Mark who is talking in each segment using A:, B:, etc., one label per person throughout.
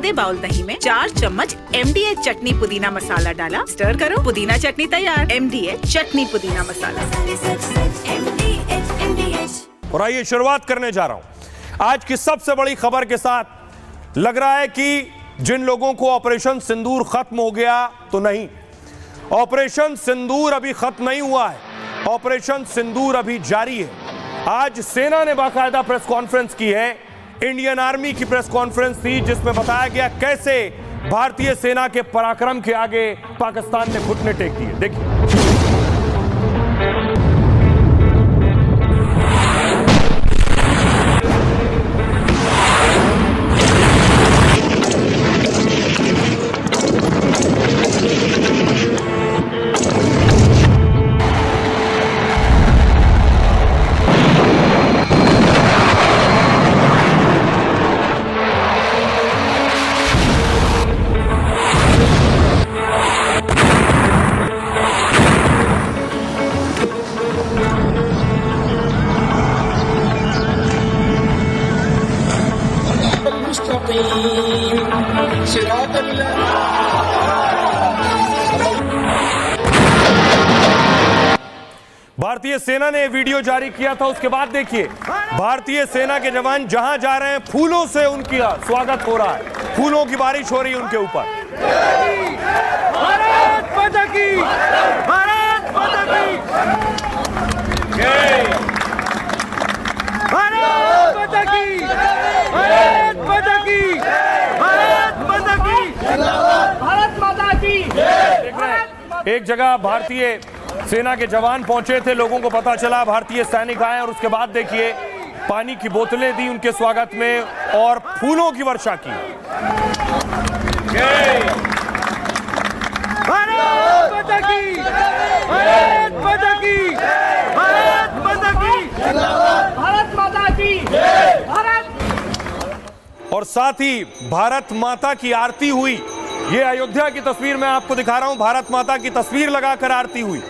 A: आधे बाउल दही में 4 चम्मच MDH चटनी पुदीना मसाला डाला, स्टर करो, पुदीना चटनी तैयार। MDH चटनी पुदीना मसाला।
B: और आइए शुरुआत करने जा रहा हूं आज की सबसे बड़ी खबर के साथ। लग रहा है कि जिन लोगों को ऑपरेशन सिंदूर खत्म हो गया, तो नहीं, ऑपरेशन सिंदूर अभी खत्म नहीं हुआ है, ऑपरेशन सिंदूर अभी जारी है। आज सेना ने बाकायदा प्रेस कॉन्फ्रेंस की है, इंडियन आर्मी की प्रेस कॉन्फ्रेंस थी जिसमें बताया गया कैसे भारतीय सेना के पराक्रम के आगे पाकिस्तान ने घुटने टेक दिए। देखिए, भारतीय सेना ने वीडियो जारी किया था। उसके बाद देखिए, भारतीय सेना के जवान जहां जा रहे हैं फूलों से उनका स्वागत हो रहा है, फूलों की बारिश हो रही है उनके ऊपर।
C: भारत माता की, भारत माता की, भारत माता की, भारत माता की, भारत माता की, भारत माता की।
B: देख रहे हैं, एक जगह भारतीय सेना के जवान पहुंचे थे, लोगों को पता चला भारतीय सैनिक आए और उसके बाद देखिए पानी की बोतलें दी उनके स्वागत में और फूलों की वर्षा की।
C: भारत माता की, भारत माता की, भारत माता की, भारत माता की, भारत।
B: और साथ ही भारत माता की आरती हुई। ये अयोध्या की तस्वीर मैं आपको दिखा रहा हूं, भारत माता की तस्वीर लगाकर आरती हुई।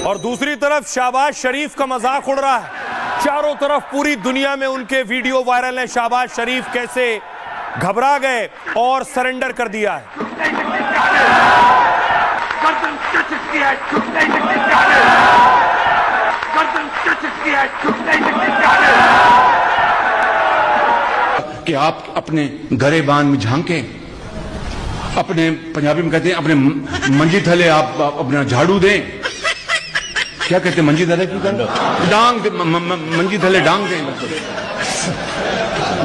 B: और दूसरी तरफ शहबाज शरीफ का मजाक उड़ रहा है, चारों तरफ पूरी दुनिया में उनके वीडियो वायरल हैं। शहबाज शरीफ कैसे घबरा गए और सरेंडर कर दिया है।
D: कि आप अपने गरेबान में झांके, अपने पंजाबी में कहते हैं अपने मंजी थले आप अपना झाड़ू दें। क्या कहते हैं मंजी थले की डांग दे, मंजी थले डांग दें,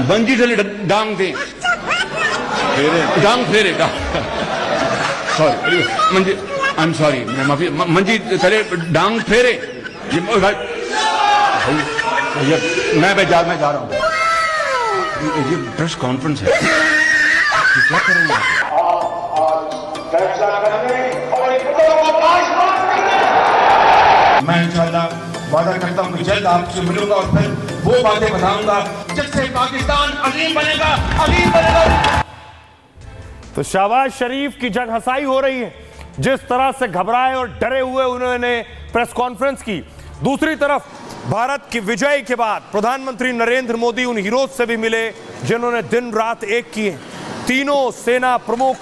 D: मंजी थले डांग दें, डांग फेरे का, sorry Manji, I am sorry, मैं माफी, मंजी थले डांग फेरे। मैं जा रहा हूँ, ये प्रेस कॉन्फ्रेंस है, क्या करेंगे मैं इंशाल्लाह वादा करता हूँ कि जल्द आपसे मिलूंगा और फिर वो बातें बताऊंगा जिससे पाकिस्तान अजीम बनेगा, अजीम बनेगा।
B: तो शहबाज शरीफ की जग हंसाई हो रही है, जिस तरह से घबराए और डरे हुए उन्होंने प्रेस कॉन्फ्रेंस की। दूसरी तरफ भारत की विजय के बाद प्रधानमंत्री नरेंद्र मोदी उन हीरोज से भी मिले जिन्होंने दिन रात एक किए। तीनों सेना प्रमुख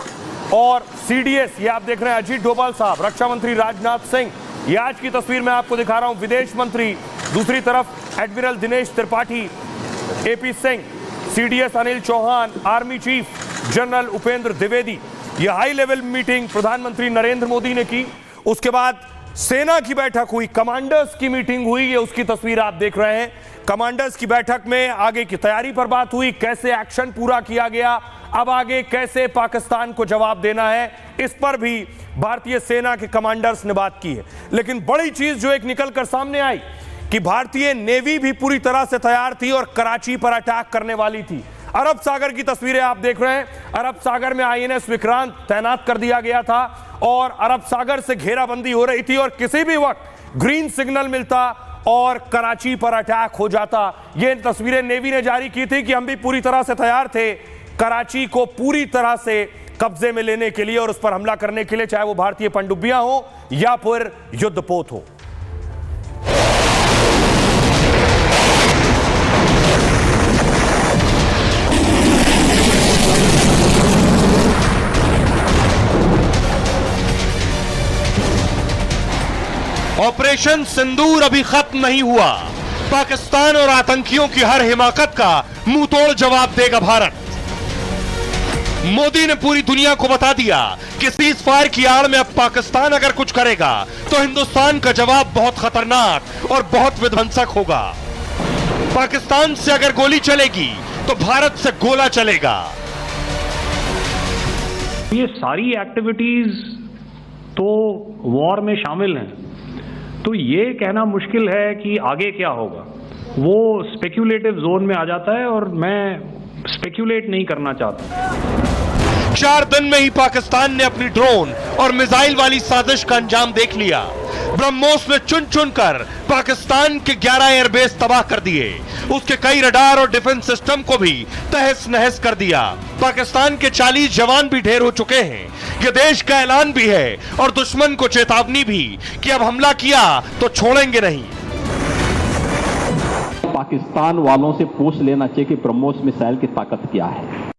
B: और CDS, ये आप देख रहे हैं अजीत डोभाल साहब, रक्षा मंत्री राजनाथ सिंह, ये आज की तस्वीर मैं आपको दिखा रहा हूं, विदेश मंत्री, दूसरी तरफ admiral Dinesh Tripathi, AP Singh, CDS Anil Chauhan, army chief general Upendra Dwivedi. ये हाई लेवल मीटिंग प्रधानमंत्री नरेंद्र मोदी ने की। उसके बाद सेना की बैठक हुई, कमांडर्स की मीटिंग हुई, ये उसकी तस्वीर आप देख रहे हैं। कमांडर्स की बैठक में आगे की तैयारी पर बात हुई, कैसे एक्शन पूरा किया गया, अब आगे कैसे पाकिस्तान को जवाब देना है, इस पर भी भारतीय सेना के कमांडर्स ने बात की है। लेकिन बड़ी चीज जो एक निकल कर सामने आई कि भारतीय नेवी भी पूरी तरह से तैयार थी और कराची पर अटैक करने वाली थी। अरब सागर की तस्वीरें आप देख रहे हैं, अरब सागर में INS विक्रांत तैनात कर दिया गया था और अरब सागर से घेराबंदी हो रही थी और किसी भी वक्त ग्रीन सिग्नल मिलता और कराची पर अटैक हो जाता। ये तस्वीरें नेवी ने जारी की थी कि हम भी पूरी तरह से तैयार थे कराची को पूरी तरह से कब्जे में लेने के लिए और उस पर हमला करने के लिए, चाहे वो भारतीय पनडुब्बियां हो या फिर युद्धपोत हो।
E: ऑपरेशन सिंदूर अभी खत्म नहीं हुआ। पाकिस्तान और आतंकियों की हर हिमाकत का मुंहतोड़ जवाब देगा भारत। मोदी ने पूरी दुनिया को बता दिया कि सीज फायर की आड़ में अब पाकिस्तान अगर कुछ करेगा तो हिंदुस्तान का जवाब बहुत खतरनाक और बहुत विध्वंसक होगा। पाकिस्तान से अगर गोली चलेगी तो भारत से गोला चलेगा।
F: ये सारी एक्टिविटीज तो वॉर में शामिल हैं, तो ये कहना मुश्किल है कि आगे क्या होगा। वो स्पेक्यूलेटिव जोन में आ जाता है और मैं स्पेक्यूलेट नहीं करना चाहता।
E: 4 दिन में ही पाकिस्तान ने अपनी ड्रोन और मिसाइल वाली साजिश का अंजाम देख लिया। ब्रह्मोस में चुन चुन कर पाकिस्तान के 11 एयरबेस तबाह कर दिए। उसके कई रडार और डिफेंस सिस्टम को भी तहस नहस कर दिया। पाकिस्तान के 40 जवान भी ढेर हो चुके हैं। यह देश का ऐलान भी है और दुश्मन को चेतावनी भी कि अब हमला किया तो छोड़ेंगे नहीं।
G: पाकिस्तान वालों से पूछ लेना चाहिए कि ब्रह्मोस मिसाइल की ताकत क्या है।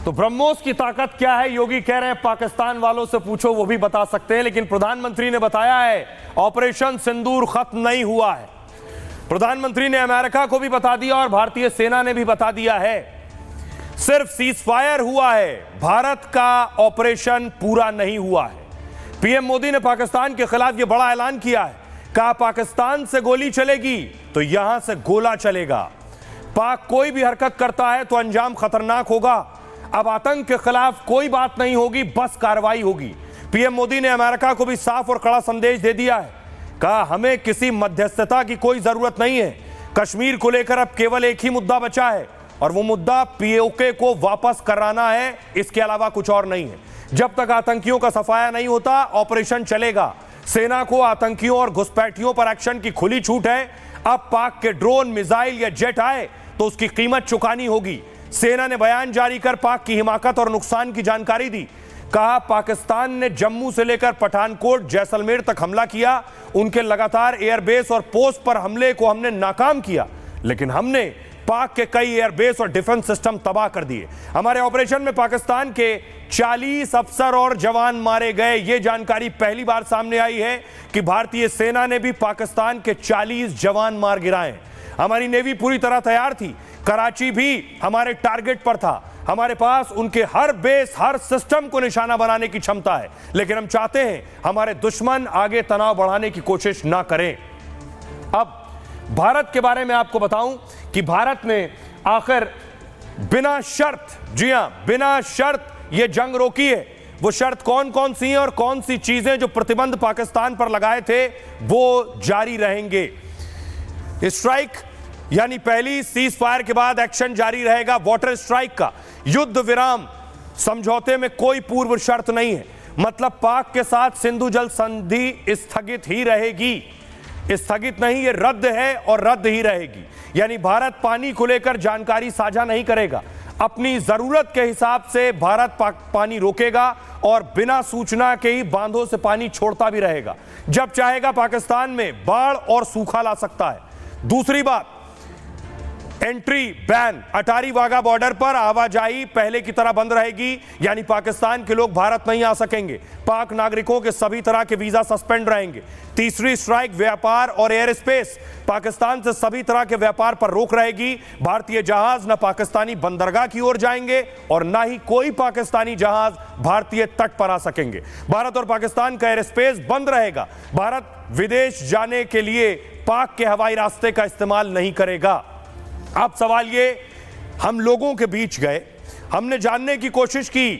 B: तो ब्रह्मोस की ताकत क्या है, योगी कह रहे हैं पाकिस्तान वालों से पूछो, वो भी बता सकते हैं। लेकिन प्रधानमंत्री ने बताया है ऑपरेशन सिंदूर खत्म नहीं हुआ है। प्रधानमंत्री ने अमेरिका को भी बता दिया और भारतीय सेना ने भी बता दिया है सिर्फ सीज फायर हुआ है, भारत का ऑपरेशन पूरा नहीं हुआ है। पीएम मोदी ने पाकिस्तान के खिलाफ यह बड़ा ऐलान किया है, कहा पाकिस्तान से गोली चलेगी तो यहां से गोला चलेगा। पाक कोई भी हरकत करता है तो अंजाम खतरनाक होगा। अब आतंक के खिलाफ कोई बात नहीं होगी, बस कार्रवाई होगी। पीएम मोदी ने अमेरिका को भी साफ और कड़ा संदेश दे दिया है, कहा हमें किसी मध्यस्थता की कोई जरूरत नहीं है। कश्मीर को लेकर अब केवल एक ही मुद्दा बचा है और वो मुद्दा पीओके को वापस कराना है, इसके अलावा कुछ और नहीं है। जब तक आतंकियों का सफाया नहीं होता ऑपरेशन चलेगा। सेना को आतंकियों और घुसपैठियों पर एक्शन की खुली छूट है। अब पाक के ड्रोन, मिसाइल या जेट आए तो उसकी कीमत चुकानी होगी। सेना ने बयान जारी कर पाक की हिमाकत और नुकसान की जानकारी दी। कहा पाकिस्तान ने जम्मू से लेकर पठानकोट, जैसलमेर तक हमला किया। उनके लगातार एयरबेस और पोस्ट पर हमले को हमने नाकाम किया, लेकिन हमने पाक के कई एयरबेस और डिफेंस सिस्टम तबाह कर दिए। हमारे ऑपरेशन में पाकिस्तान के 40 अफसर और जवान मारे गए। यह जानकारी पहली बार सामने आई है कि भारतीय सेना ने भी पाकिस्तान के 40 जवान मार गिराए। हमारी नेवी पूरी तरह तैयार थी। कराची भी हमारे टारगेट पर था। हमारे पास उनके हर बेस, हर सिस्टम को निशाना बनाने की क्षमता है, लेकिन हम चाहते हैं हमारे दुश्मन आगे तनाव बढ़ाने की कोशिश ना करें। अब भारत के बारे में आपको बताऊं कि भारत ने आखिर बिना शर्त, जी हां, बिना शर्त यह जंग रोकी है। वो शर्त कौन कौन सी हैं और कौन सी चीजें जो प्रतिबंध पाकिस्तान पर लगाए थे वो जारी रहेंगे। स्ट्राइक यानी पहली सीज फायर के बाद एक्शन जारी रहेगा वाटर स्ट्राइक का। युद्ध विराम समझौते में कोई पूर्व शर्त नहीं है, मतलब पाक के साथ सिंधु जल संधि स्थगित ही रहेगी। स्थगित नहीं, ये रद्द है और रद्द ही रहेगी। यानी भारत पानी को लेकर जानकारी साझा नहीं करेगा। अपनी जरूरत के हिसाब से भारत पानी रोकेगा और बिना सूचना के ही बांधों से पानी छोड़ता भी रहेगा। जब चाहेगा पाकिस्तान में बाढ़ और सूखा ला सकता है। दूसरी बात, entry ban, Attari Wagah border पर आवाजाही पहले की तरह बंद रहेगी, यानी पाकिस्तान के लोग भारत नहीं आ सकेंगे। पाक नागरिकों के सभी तरह के वीजा सस्पेंड रहेंगे। तीसरी स्ट्राइक, व्यापार और एयर स्पेस, पाकिस्तान से सभी तरह के व्यापार पर रोक रहेगी। भारतीय जहाज न पाकिस्तानी बंदरगाह की ओर जाएंगे और न ही कोई पाकिस्तानी जहाज भारतीय तट पर आ सकेंगे। भारत और पाकिस्तान का एयर स्पेस बंद रहेगा। भारत विदेश जाने के लिए पाक के हवाई रास्ते का इस्तेमाल नहीं करेगा। अब सवाल ये, हम लोगों के बीच गए, हमने जानने की कोशिश की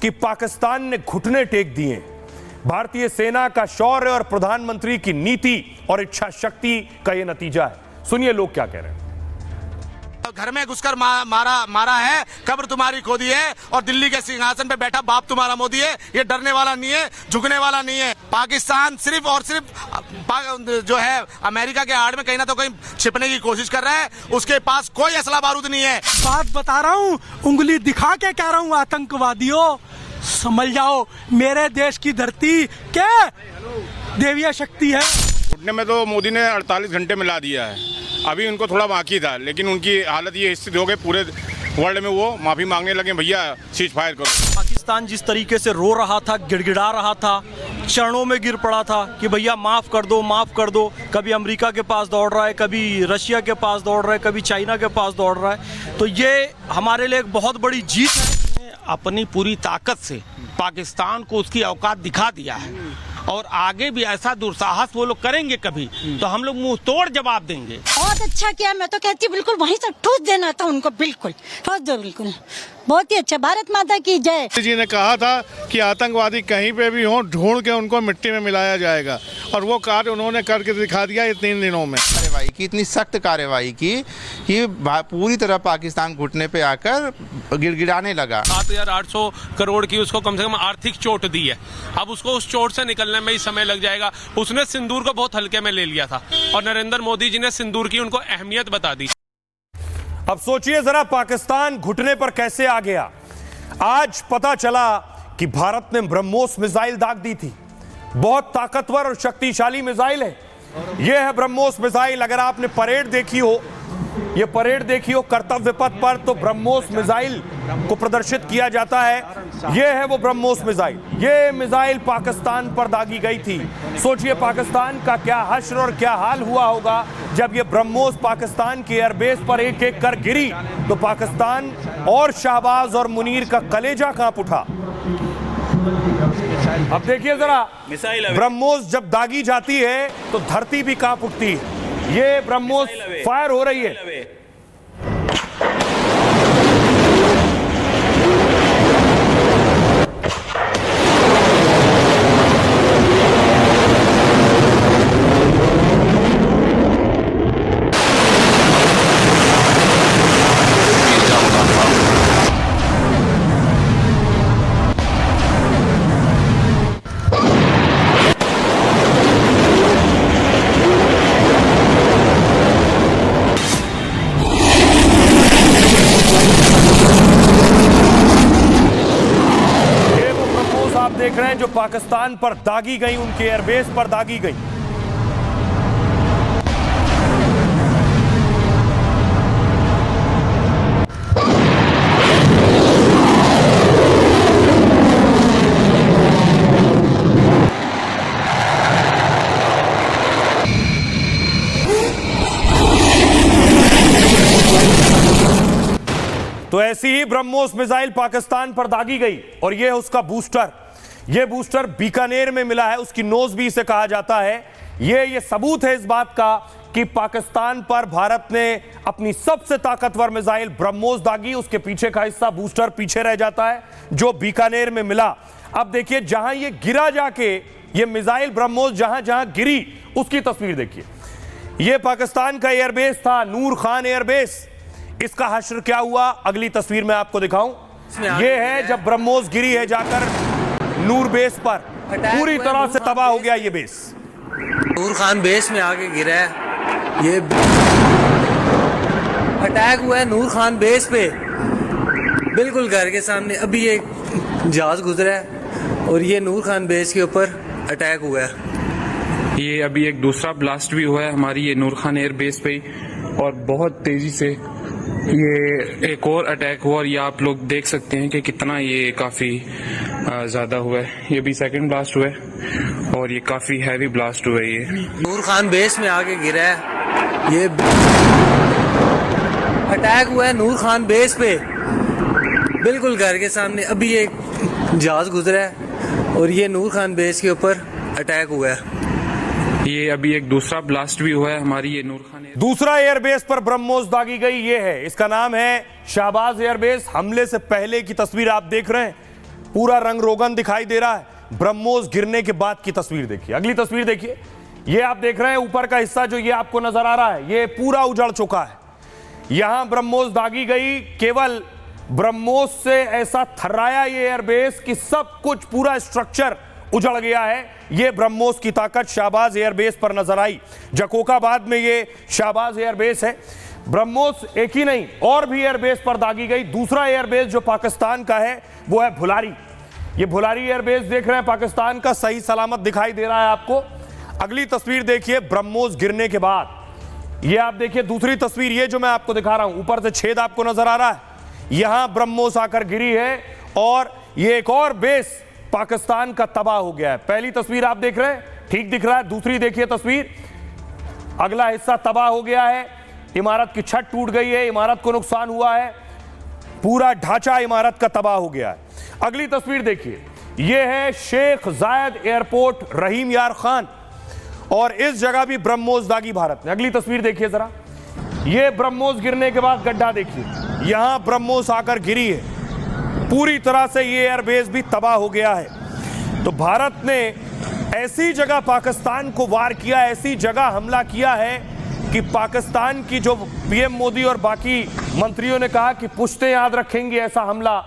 B: कि पाकिस्तान ने घुटने टेक दिए। भारतीय सेना का शौर्य और प्रधानमंत्री की नीति और इच्छा शक्ति का यह नतीजा है। सुनिए लोग क्या कह रहे हैं।
H: घर में घुसकर मारा है, कब्र तुम्हारी खोदी है, और दिल्ली के सिंहासन पे बैठा बाप तुम्हारा मोदी है। ये डरने वाला नहीं है, झुकने वाला नहीं है। पाकिस्तान सिर्फ और सिर्फ जो है अमेरिका के आड़ में कहीं ना तो कहीं छिपने की कोशिश कर रहा है। उसके पास कोई असला बारूद नहीं है।
C: बात बता रहा हूँ, उंगली दिखा के कह रहा हूँ, आतंकवादियों समझ जाओ, मेरे देश की धरती क्या देवीय शक्ति है।
I: घुटने में तो मोदी ने 48 घंटे में ला दिया है, अभी उनको थोड़ा बाकी था, लेकिन उनकी हालत ये स्थिति हो गई, पूरे वर्ल्ड में वो माफी मांगने लगे, भैया सीज फायर करो।
C: पाकिस्तान जिस तरीके से रो रहा था, गिड़गिड़ा रहा था, चरणों में गिर पड़ा था कि भैया माफ कर दो, माफ कर दो। कभी अमेरिका के पास दौड़ रहा है, कभी रशिया के पास दौड़ रहा है, कभी चाइना के पास दौड़ रहा है। तो ये हमारे लिए एक बहुत बड़ी जीत है।
J: अपनी पूरी ताकत से पाकिस्तान को उसकी औकात दिखा दिया है, और आगे भी ऐसा दुस्साहस वो लोग करेंगे कभी तो हम लोग मुंह तोड़ जवाब देंगे।
K: बहुत अच्छा किया, मैं तो कहती हूँ बिल्कुल वहीं से ठूस देना था उनको, बिल्कुल ठूस दो, बिल्कुल बहुत ही अच्छा। भारत माता की जय।
I: जी ने कहा था कि आतंकवादी कहीं पे भी हो, ढूंढ के उनको मिट्टी में मिलाया जाएगा, और वो कार्य उन्होंने करके दिखा दिया ये 3 दिनों में।
L: कार्रवाई की, इतनी सख्त कार्रवाई की कि पूरी तरह पाकिस्तान घुटने पे आकर गिड़गिड़ाने लगा।
M: 7,800 करोड़ की उसको कम से कम आर्थिक चोट दी है, अब उसको उस चोट से निकलने में ही समय लग जाएगा। उसने सिंदूर को बहुत हल्के में ले लिया था, और नरेंद्र मोदी जी ने सिंदूर की उनको अहमियत बता दी।
B: अब सोचिए जरा, पाकिस्तान घुटने पर कैसे आ गया। आज पता चला कि भारत ने ब्रह्मोस मिसाइल दाग दी थी। बहुत ताकतवर और शक्तिशाली मिसाइल है। यह है ब्रह्मोस मिसाइल। अगर आपने परेड देखी हो, ये परेड देखी हो कर्तव्य पथ पर, तो ब्रह्मोस मिसाइल को प्रदर्शित किया जाता है। यह है वो ब्रह्मोस मिसाइल। ये मिसाइल पाकिस्तान पर दागी गई थी। सोचिए पाकिस्तान का क्या हश्र और क्या हाल हुआ होगा जब ये ब्रह्मोस पाकिस्तान के एयरबेस पर एक एक कर गिरी, तो पाकिस्तान और शाहबाज और मुनीर का कलेजा कांप उठा। अब देखिए जरा, ब्रह्मोस जब दागी जाती है तो धरती भी कांप उठती है। ये ब्रह्मोस फायर हो रही है। देख रहे हैं जो पाकिस्तान पर दागी गई, उनके एयरबेस पर दागी गई। तो ऐसी ही ब्रह्मोस मिसाइल पाकिस्तान पर दागी गई, और यह है उसका बूस्टर। यह बूस्टर बीकानेर में मिला है, उसकी नोज भी इसे कहा जाता है। यह सबूत है इस बात का कि पाकिस्तान पर भारत ने अपनी सबसे ताकतवर मिसाइल ब्रह्मोस दागी। उसके पीछे का हिस्सा बूस्टर पीछे रह जाता है जो बीकानेर में मिला। अब देखिए जहां यह गिरा, जाके यह मिसाइल ब्रह्मोस जहां जहां गिरी उसकी तस्वीर देखिए। यह पाकिस्तान का एयरबेस था, नूर खान एयरबेस। इसका हश्र क्या हुआ अगली तस्वीर में आपको दिखाऊं। यह है जब ब्रह्मोस गिरी है जाकर नूर बेस पर, पूरी तरह से तबाह हो गया ये बेस।
N: नूर खान बेस में आके गिरा है। ये अटैक हुआ है नूर खान बेस पे, बिल्कुल घर के सामने। अभी एक जहाज गुजरा है और ये नूर खान बेस के ऊपर अटैक हुआ है।
O: ये अभी एक दूसरा ब्लास्ट भी हुआ है हमारी ये नूर खान एयर बेस पे, और बहुत तेजी से ये एक और अटैक हुआ, और ये आप लोग देख सकते हैं कि कितना ये काफी ज्यादा हुआ है। ये भी सेकंड ब्लास्ट हुआ है और ये काफी हैवी ब्लास्ट हुआ है। ये
N: नूर खान बेस में आके गिरा है। ये अटैक हुआ है नूर खान बेस पे, बिल्कुल घर के सामने। अभी एक जहाज गुजरा है और ये नूर खान बेस के ऊपर अटैक हुआ है।
O: ये अभी एक दूसरा ब्लास्ट भी हुआ है हमारी ये नूर खान।
B: दूसरा एयरबेस पर ब्रह्मोस दागी गई। ये है, इसका नाम है शाहबाज एयरबेस। हमले से पहले की तस्वीर आप देख रहे हैं, पूरा रंग रोगन दिखाई दे रहा है। ब्रह्मोस गिरने के बाद की तस्वीर देखिए, अगली तस्वीर देखिए। ये आप देख रहे हैं ऊपर का हिस्सा जो ये आपको नजर आ रहा है, ये पूरा उजड़ चुका है। यहां ब्रह्मोस दागी गई। केवल ब्रह्मोस से ऐसा थर्राया ये एयरबेस कि सब कुछ पूरा स्ट्रक्चर उजड़ गया है। ये ब्रह्मोस की ताकत शाहबाज एयरबेस पर नजर आई। जकोकाबाद में ये शाहबाज एयरबेस है। ब्रह्मोस एक ही नहीं, और भी एयरबेस पर दागी गई। दूसरा एयरबेस जो पाकिस्तान का है वो है भुलारी। ये भुलारी एयरबेस देख रहे हैं, पाकिस्तान का सही सलामत दिखाई दे रहा है आपको। अगली तस्वीर देखिए ब्रह्मोस गिरने के बाद। ये आप देखिए दूसरी तस्वीर, ये जो मैं आपको दिखा रहा हूं, ऊपर से छेद आपको नजर आ रहा है। यहां ब्रह्मोस आकर गिरी है और ये एक और बेस पाकिस्तान का तबाह हो गया है। पहली तस्वीर आप देख रहे हैं, ठीक दिख रहा है। दूसरी देखिए तस्वीर, अगला हिस्सा तबाह हो गया है। इमारत की छत टूट गई है, इमारत को नुकसान हुआ है, पूरा ढांचा इमारत का तबाह हो गया है। अगली तस्वीर देखिए, यह है शेख जायद एयरपोर्ट रहीम यार खान, और इस जगह भी ब्रह्मोस दागी भारत ने। अगली तस्वीर देखिए जरा, यह ब्रह्मोस गिरने के बाद गड्ढा देखिए, यहां ब्रह्मोस आकर गिरी है। पूरी तरह से यह एयरबेस भी तबाह हो गया है। तो भारत ने ऐसी जगह पाकिस्तान को वार किया, ऐसी जगह हमला किया है कि पाकिस्तान की जो पीएम मोदी और बाकी मंत्रियों ने कहा कि पुश्ते याद रखेंगे ऐसा हमला,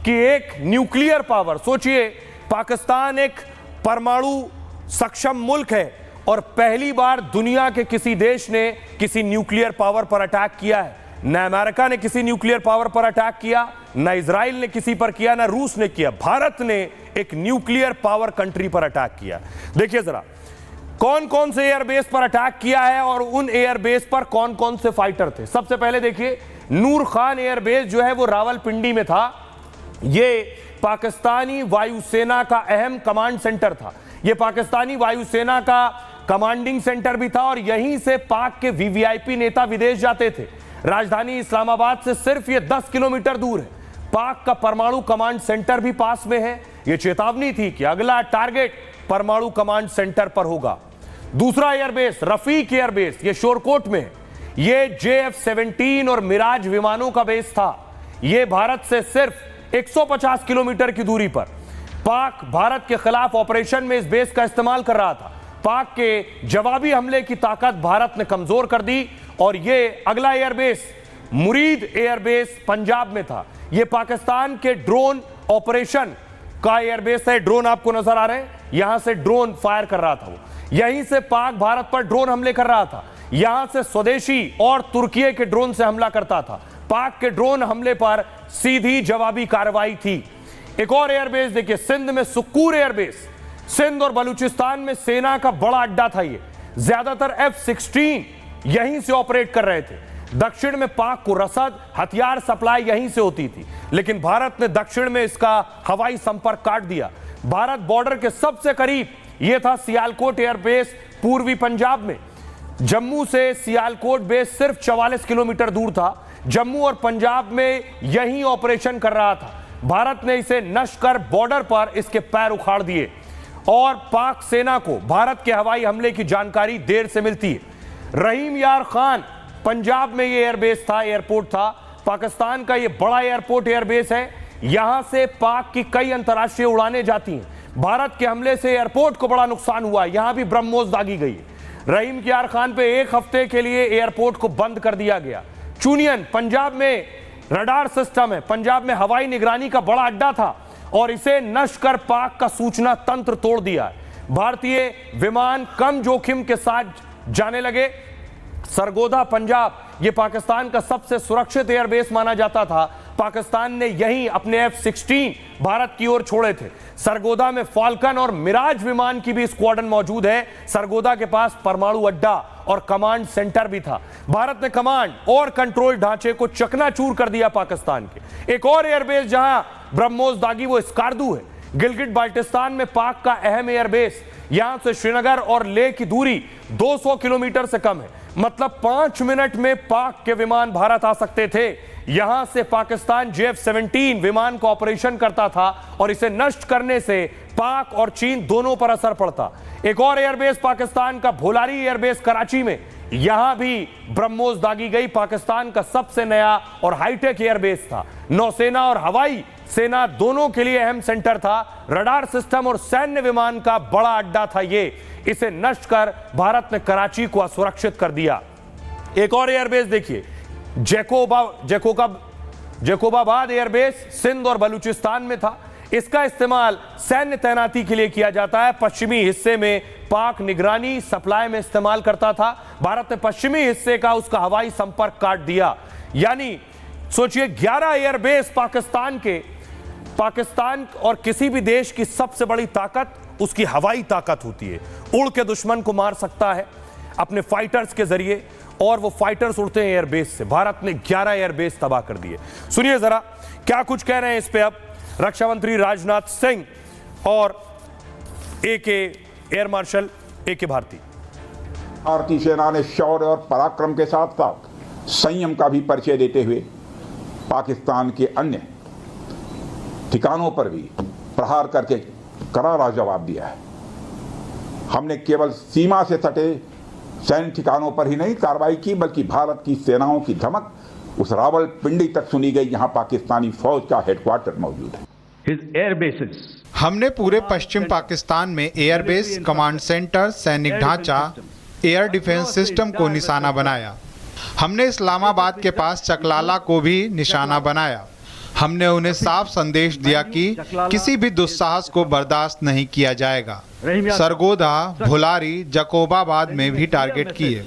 B: कि एक न्यूक्लियर पावर, सोचिए पाकिस्तान एक परमाणु सक्षम मुल्क है और पहली बार दुनिया के किसी देश ने किसी न्यूक्लियर पावर पर अटैक किया है। न अमेरिका ने किसी न्यूक्लियर पावर पर अटैक किया, न इजराइल ने किसी पर किया, न रूस ने किया। भारत ने एक न्यूक्लियर पावर कंट्री पर अटैक किया। देखिए जरा कौन कौन से एयरबेस पर अटैक किया है और उन एयरबेस पर कौन कौन से फाइटर थे। सबसे पहले देखिए, नूर खान एयरबेस जो है वो रावलपिंडी में था। ये पाकिस्तानी वायुसेना का अहम कमांड सेंटर था। यह पाकिस्तानी वायुसेना का कमांडिंग सेंटर भी था और यहीं से पाक के वीवीआईपी नेता विदेश जाते थे। राजधानी इस्लामाबाद से सिर्फ ये 10 किलोमीटर दूर है। पाक का परमाणु कमांड सेंटर भी पास में है। यह चेतावनी थी कि अगला टारगेट परमाणु कमांड सेंटर पर होगा। दूसरा एयरबेस रफीक एयरबेस, यह शोरकोट में है। यह JF-17 और मिराज विमानों का बेस था। यह भारत से सिर्फ 150 किलोमीटर की दूरी पर। पाक भारत के खिलाफ ऑपरेशन में इस बेस का इस्तेमाल कर रहा था। पाक के जवाबी हमले की ताकत भारत ने कमजोर कर दी। और यह अगला एयरबेस मुरीद एयरबेस पंजाब में था। यह पाकिस्तान के ड्रोन ऑपरेशन का एयरबेस है। ड्रोन आपको नजर आ रहे हैं, यहां से ड्रोन फायर कर रहा था वो। यहीं से पाक भारत पर ड्रोन हमले कर रहा था। यहां से स्वदेशी और तुर्की के ड्रोन से हमला करता था। पाक के ड्रोन हमले पर सीधी जवाबी कार्रवाई थी। एक और एयरबेस देखिए, सिंध में सुक्कूर एयरबेस। सिंध और बलूचिस्तान में सेना का बड़ा अड्डा था। ये ज्यादातर F-16 यहीं से ऑपरेट कर रहे थे। दक्षिण में पाक को रसद हथियार सप्लाई यहीं से होती थी, लेकिन भारत ने दक्षिण में इसका हवाई संपर्क काट दिया। भारत बॉर्डर के सबसे करीब यह था सियालकोट एयरबेस पूर्वी पंजाब में। जम्मू से सियालकोट बेस सिर्फ 44 किलोमीटर दूर था। जम्मू और पंजाब में यही ऑपरेशन कर रहा था। भारत ने इसे नष्ट कर बॉर्डर पर इसके पैर उखाड़ दिए और पाक सेना को भारत के हवाई हमले की जानकारी देर से मिलती है। रहीम यार खान पंजाब में ये एयरबेस था, एयरपोर्ट था। पाकिस्तान का ये बड़ा एयरपोर्ट एयरबेस है। यहां से पाक की कई अंतर्राष्ट्रीय उड़ानें जाती हैं। भारत के हमले से एयरपोर्ट को बड़ा नुकसान हुआ। यहां भी ब्रह्मोस दागी गई है। रहीम यार खान पे 1 हफ्ते के लिए एयरपोर्ट को बंद कर दिया गया। चुनियन पंजाब में रडार सिस्टम है, पंजाब में हवाई निगरानी का बड़ा अड्डा था और इसे नष्ट कर पाक का सूचना तंत्र तोड़ दिया। भारतीय विमान कम जोखिम के साथ जाने लगे। सरगोदा पंजाब यह पाकिस्तान का सबसे सुरक्षित एयरबेस माना जाता था। पाकिस्तान ने यहीं अपने F-16 भारत की ओर छोड़े थे। सरगोदा में फाल्कन और मिराज विमान की भी स्क्वाड्रन मौजूद है। सरगोदा के पास परमाणु अड्डा और कमांड सेंटर भी था। भारत ने कमांड और कंट्रोल ढांचे को चकनाचूर कर दिया पाकिस्तान के। एक और एयरबेस जहां ब्रह्मोस दागी वो स्कार्दू है। गिलगिट बाल्टिस्तान में पाक का अहम एयरबेस। यहां से श्रीनगर और लेह की दूरी 200 किलोमीटर से कम है। मतलब 5 मिनट में पाक के विमान भारत आ सकते थे। यहां से पाकिस्तान JF-17 विमान का ऑपरेशन करता था और इसे नष्ट करने से पाक और चीन दोनों पर असर पड़ता। एक और एयरबेस पाकिस्तान का भोलारी एयरबेस कराची में, यहां भी ब्रह्मोस दागी गई। पाकिस्तान का सबसे नया और हाईटेक एयरबेस था। नौसेना और हवाई सेना दोनों के लिए अहम सेंटर था। रडार सिस्टम और सैन्य विमान का बड़ा अड्डा था ये। इसे नष्ट कर भारत ने कराची को असुरक्षित कर दिया। एक और एयरबेस देखिए, जैकोबाबाद एयरबेस सिंध और बलूचिस्तान में था। इसका इस्तेमाल सैन्य तैनाती के लिए किया जाता है। पश्चिमी हिस्से में पाक निगरानी सप्लाई में इस्तेमाल करता था। भारत ने पश्चिमी हिस्से का उसका हवाई संपर्क काट दिया। यानी सोचिए 11 एयरबेस पाकिस्तान और किसी भी देश की सबसे बड़ी ताकत उसकी हवाई ताकत होती है। उड़ के दुश्मन को मार सकता है अपने फाइटर्स के जरिए, और वो फाइटर्स उड़ते हैं एयरबेस से। भारत ने 11 एयरबेस तबाह कर दिए। सुनिए जरा क्या कुछ कह रहे हैं इस पे अब रक्षा मंत्री राजनाथ सिंह और एयर मार्शल ए.के. भारती।
P: भारतीय सेना ने शौर्य और पराक्रम के साथ साथ संयम का भी परिचय देते हुए पाकिस्तान के अन्य ठिकानों पर भी प्रहार करके करारा जवाब दिया है। हमने केवल सीमा से सटे सैन्य ठिकानों पर ही नहीं कार्रवाई की, बल्कि भारत की सेनाओं की धमक उस रावलपिंडी तक सुनी गई जहां पाकिस्तानी फौज का हेडक्वार्टर मौजूद है।
Q: हमने पूरे पश्चिम पाकिस्तान में एयरबेस, कमांड सेंटर, सैनिक ढांचा, एयर डिफेंस सिस्टम को निशाना बनाया। हमने इस्लामाबाद के पास चकलाला को भी निशाना बनाया। हमने उन्हें साफ संदेश दिया कि किसी भी दुस्साहस को बर्दाश्त नहीं किया जाएगा। सरगोदा, भुलारी, जकोबाबाद में भी टारगेट किए।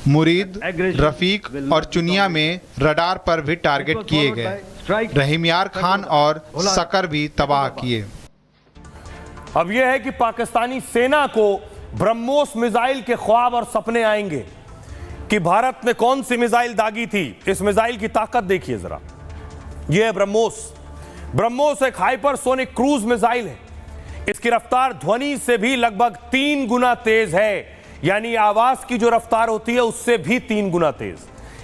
Q: मुरीद, रफीक और चुनिया में रडार पर भी टारगेट किए गए। रहीमयार खान और सकर भी तबाह किए।
B: अब यह है कि पाकिस्तानी सेना को ब्रह्मोस मिसाइल के ख्वाब और सपने आएंगे कि भारत ने कौन सी मिसाइल दागी थी। इस मिसाइल की ताकत देखिए जरा। यह है ब्रह्मोस एक हाइपरसोनिक क्रूज मिसाइल है। इसकी रफ्तार ध्वनि से भी लगभग 3 गुना तेज है। यानी आवाज की जो रफ्तार होती है उससे भी 3 गुना तेज।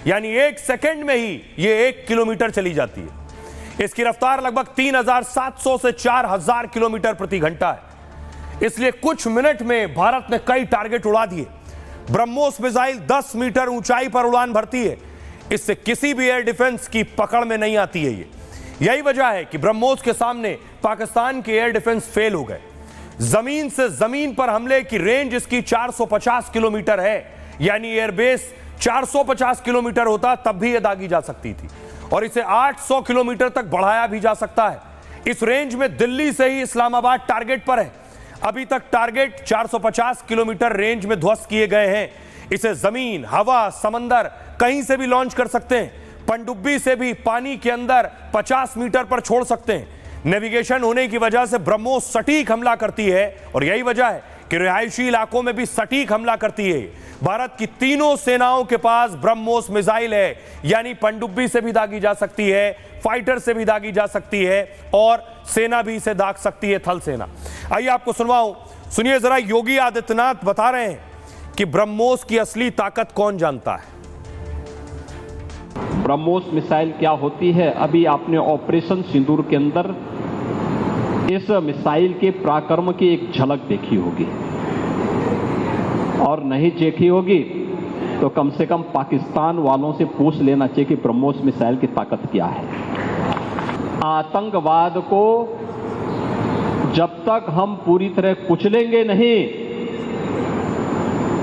B: यानी 1 सेकंड में ही यह 1 किलोमीटर चली जाती है। इसकी रफ्तार लगभग 3700 से 4000 किलोमीटर प्रति घंटा है। इसलिए कुछ मिनट में भारत ने कई टारगेट उड़ा दिए। ब्रह्मोस मिसाइल 10 मीटर ऊंचाई पर उड़ान भरती है। इससे किसी भी एयर डिफेंस की पकड़ में नहीं आती है। यही वजह है कि ब्रह्मोस के सामने पाकिस्तान के एयर डिफेंस फेल हो गए। जमीन से जमीन पर हमले की रेंज इसकी 450 किलोमीटर है। यानी एयरबेस 450 किलोमीटर होता तब भी यह दागी जा सकती थी, और इसे 800 किलोमीटर तक बढ़ाया भी जा सकता है। इस रेंज में दिल्ली से ही इस्लामाबाद टारगेट पर है। अभी तक टारगेट 450 किलोमीटर रेंज में ध्वस्त किए गए हैं। इसे जमीन, हवा, समंदर कहीं से भी लॉन्च कर सकते हैं। पनडुब्बी से भी पानी के अंदर 50 मीटर पर छोड़ सकते हैं। नेविगेशन होने की वजह से ब्रह्मोस सटीक हमला करती है, और यही वजह है कि रिहायशी इलाकों में भी सटीक हमला करती है। भारत की तीनों सेनाओं के पास ब्रह्मोस मिसाइल है। यानी पनडुब्बी से भी दागी जा सकती है, फाइटर से भी दागी जा सकती है, और सेना भी इसे दाग सकती है, थल सेना। आइए आपको सुनवाऊं, सुनिए जरा। योगी आदित्यनाथ बता रहे हैं कि ब्रह्मोस की असली ताकत कौन जानता है।
G: ब्रह्मोस मिसाइल क्या होती है, अभी आपने ऑपरेशन सिंदूर के अंदर इस मिसाइल के पराक्रम की एक झलक देखी होगी, और नहीं देखी होगी तो कम से कम पाकिस्तान वालों से पूछ लेना चाहिए कि ब्रह्मोस मिसाइल की ताकत क्या है। आतंकवाद को जब तक हम पूरी तरह कुचलेंगे नहीं,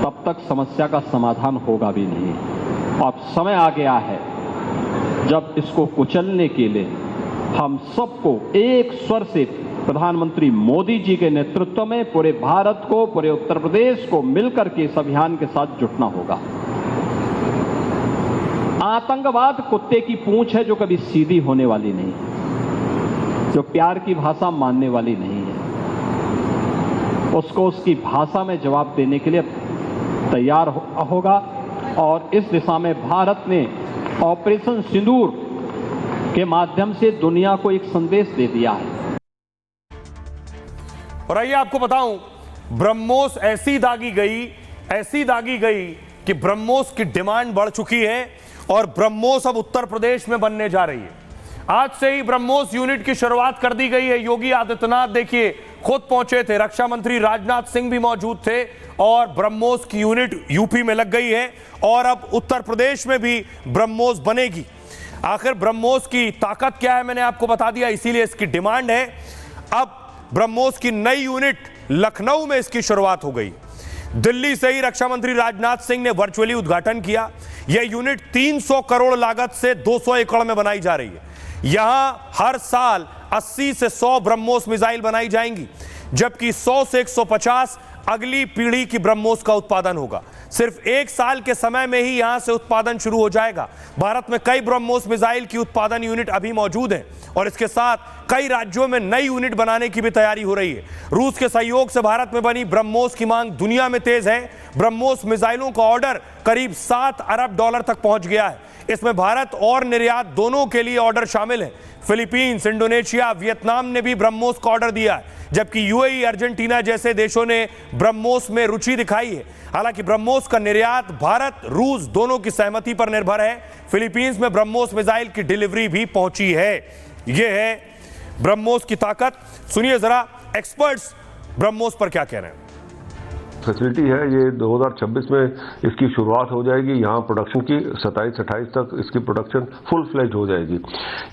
G: तब तक समस्या का समाधान होगा भी नहीं। अब समय आ गया है जब इसको कुचलने के लिए हम सबको एक स्वर से प्रधानमंत्री मोदी जी के नेतृत्व में पूरे भारत को, पूरे उत्तर प्रदेश को मिलकर के इस अभियान के साथ जुटना होगा। आतंकवाद कुत्ते की पूंछ है जो कभी सीधी होने वाली नहीं, जो प्यार की भाषा मानने वाली नहीं है। उसको उसकी भाषा में जवाब देने के लिए तैयार होगा, और इस दिशा में भारत ने ऑपरेशन सिंदूर के माध्यम से दुनिया को एक संदेश दे दिया है।
B: और आइए आपको बताऊं, ब्रह्मोस ऐसी दागी गई कि ब्रह्मोस की डिमांड बढ़ चुकी है, और ब्रह्मोस अब उत्तर प्रदेश में बनने जा रही है। आज से ही ब्रह्मोस यूनिट की शुरुआत कर दी गई है। योगी आदित्यनाथ देखिए खुद पहुंचे थे, रक्षा मंत्री राजनाथ सिंह भी मौजूद थे, और ब्रह्मोस की यूनिट यूपी में लग गई है, और अब उत्तर प्रदेश में भी ब्रह्मोस बनेगी। आखिर ब्रह्मोस की ताकत क्या है मैंने आपको बता दिया, इसीलिए इसकी डिमांड है। अब ब्रह्मोस की नई यूनिट लखनऊ में इसकी शुरुआत हो गई। दिल्ली से ही रक्षा मंत्री राजनाथ सिंह ने वर्चुअली उद्घाटन किया। यह यूनिट 300 करोड़ लागत से 200 एकड़ में बनाई जा रही है। यहां हर साल 80 से 100 ब्रह्मोस मिसाइल बनाई जाएंगी, जबकि 100 से 150 अगली पीढ़ी की ब्रह्मोस का उत्पादन होगा। सिर्फ 1 साल के समय में ही यहां से उत्पादन शुरू हो जाएगा। भारत में कई ब्रह्मोस मिसाइल की उत्पादन यूनिट अभी मौजूद हैं और इसके साथ कई राज्यों में नई यूनिट बनाने की भी तैयारी हो रही है। रूस के सहयोग से भारत में बनी ब्रह्मोस की मांग दुनिया में तेज है। ब्रह्मोस मिसाइलों का ऑर्डर करीब $7 अरब तक पहुंच गया है। इसमें भारत और निर्यात दोनों के लिए ऑर्डर शामिल है। फिलीपींस, इंडोनेशिया, वियतनाम ने भी ब्रह्मोस का ऑर्डर दिया है, जबकि यूएई, अर्जेंटीना जैसे देशों ने ब्रह्मोस में रुचि दिखाई है। हालांकि ब्रह्मोस का निर्यात भारत, रूस दोनों की सहमति पर निर्भर है। फिलीपींस में ब्रह्मोस मिसाइल की डिलीवरी भी पहुंची है। यह है ब्रह्मोस की ताकत। सुनिए जरा एक्सपर्ट्स ब्रह्मोस पर क्या कह रहे हैं।
R: फैसिलिटी है ये 2026 में इसकी शुरुआत हो जाएगी। यहाँ प्रोडक्शन की 27-28 तक इसकी प्रोडक्शन फुल फ्लेज हो जाएगी।